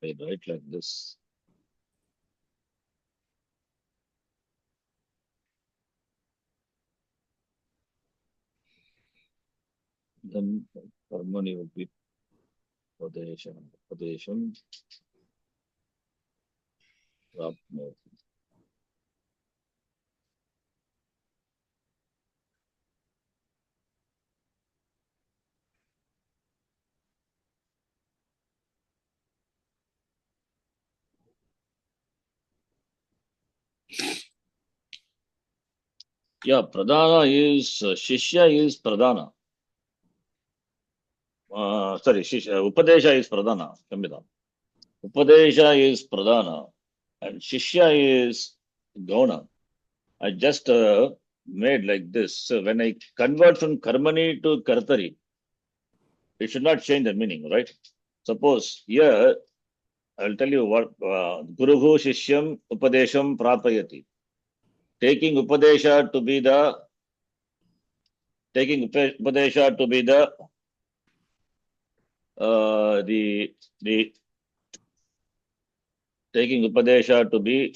I write like this. Then Karmani would be Upadesham. Upadesham Prapayati. Yeah, Pradana is Shishya is Pradana. Sorry, Upadesha is Pradana. Kambida. Upadesha is Pradana and Shishya is Gauna. I just made like this. So when I convert from Karmani to Kartari, it should not change the meaning, right? Suppose here, I'll tell you what Guruhu Shishyam Upadesham Prapayati. Taking Upadesha to be the taking Upadesha to be the taking Upadesha to be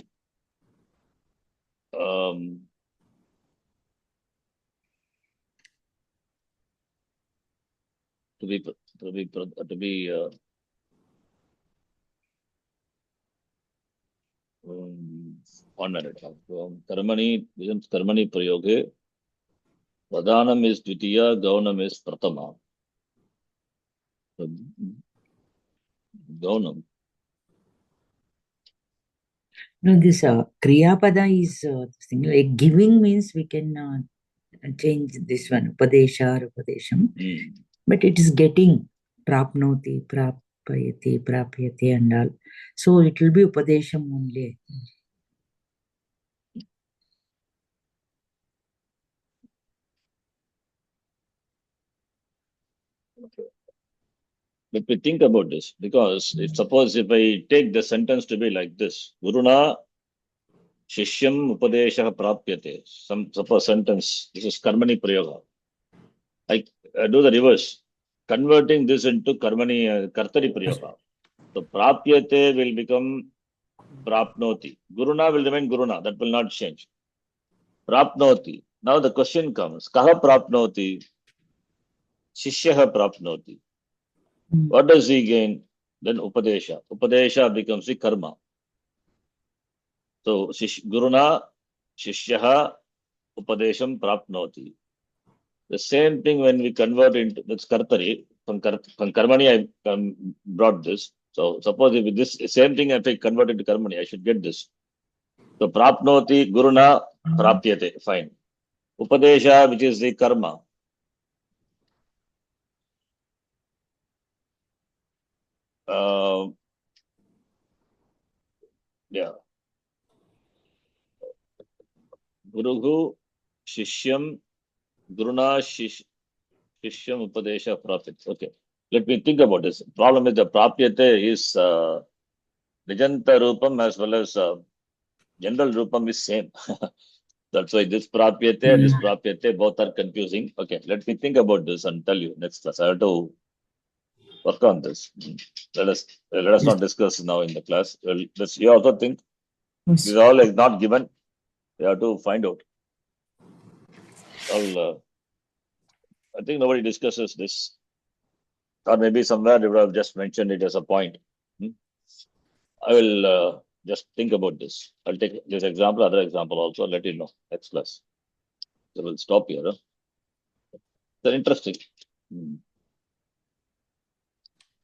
to be 1 minute. Karmani becomes Karmani Prayoge. Pradhanam is Dvitiya, Gaunam is Pratama. Gaunam. No, this Kriya Pada is this thing. Like giving means we can change this one, Upadesha or Upadesham. But it is getting Prapnoti, Prapayati, Prapyati and all. So it will be Upadesham only. Let me think about this, because suppose if I take the sentence to be like this, Guruna Shishyam Upadesha Prapyate. Suppose sentence, this is Karmani Prayoga. I do the reverse, converting this into Karmani Kartari Prayoga. So Prapyate will become Prapnoti. Guruna will remain Guruna, that will not change. Prapnoti. Now the question comes, Kaha Prapnoti? Shishyaha Prapnoti. What does he gain? Then Upadesha. Upadesha becomes the karma. So Guruna Shishyaha Upadesham Prapnoti. The same thing when we convert into that's Kartari. From Karmani I brought this. So suppose if this same thing if I convert into Karmani, I should get this. So Prapnoti Guruna Prapyate. Fine. Upadesha, which is the karma. Yeah. Guruhu Shishyam Guruna Shishyam Upadesha Prapit. Okay. Let me think about this. Problem is the Prapyate is Nijanta Rupam as well as general Rupam is same. That's why this Prapyate and this Prapyate both are confusing. Okay, let me think about this and tell you next class. I have to work on this. Let us not discuss now in the class. Well, you also think this is all like not given. You have to find out. I think nobody discusses this. Or maybe somewhere they would have just mentioned it as a point. I will just think about this. I'll take this example, other example also, let you know next class. So we'll stop here. They're interesting.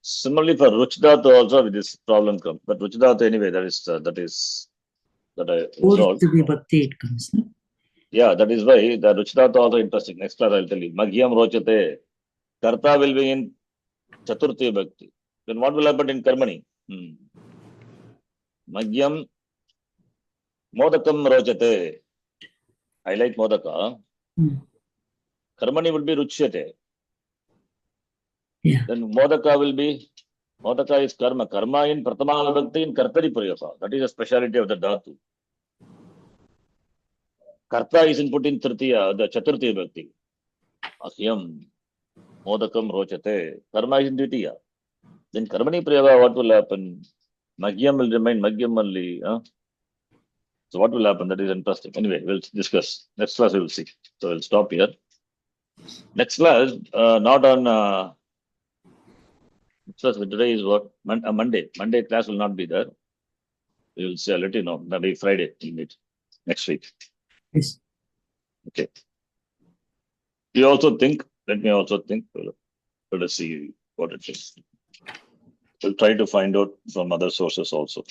Similarly for Ruchdhatu also with this problem comes. But Ruchdhatu anyway, that I resolved. Vibhakti it comes, no? Yeah, that is why the Ruchdhatu also interesting. Next class I'll tell you. Maghyam Rochate. Karta will be in Chaturthi Bhakti. Then what will happen in Karmani? Maghyam Modakam Rochate. I like Modaka. Karmani will be ruchyate. Yeah. Then modaka will be, modaka is karma. Karma in pratama vibhakti in kartari prayoga. That is a speciality of the dhatu. Karta is input in tritiya, the chaturthi vibhakti. Ahyam, modakam rochate. Karma is in dvitiya. Then karmani prayoga, what will happen? Magyam will remain Magyam only. So what will happen? That is interesting. Anyway, we'll discuss. Next class we will see. So we'll stop here. Next class, not on. Next class today is what? Monday. Monday class will not be there. We will see. I'll let you know. Maybe Friday. We'll meet next week. Yes. Okay. You also think. Let me also think. Let us see what it is. We'll try to find out from other sources also.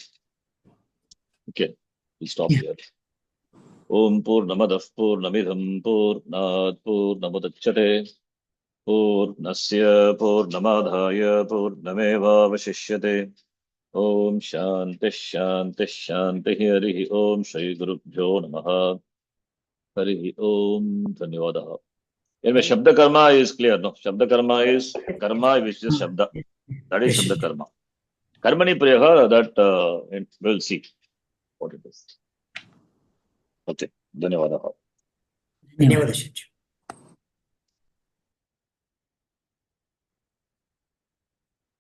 Okay. We'll stop here. Om Purnamadah Purnamidham Purnat Purnamudachyate Purnasya Purnamadhaya Purnamevavashishyate Om Shanti Shanti Shanti Harihi Om Shri Gurubhyo Namaha Harihi Om Dhanyavadaha. Anyway, Shabda Karma is clear, no? Shabda Karma is karma which is Shabda. That is Shabda Karma. Karmani Priyaha, that we'll see what it is. Okay. Dhanyavadaha. ಧನ್ಯವಾದ ಶಿಕ್ಷ.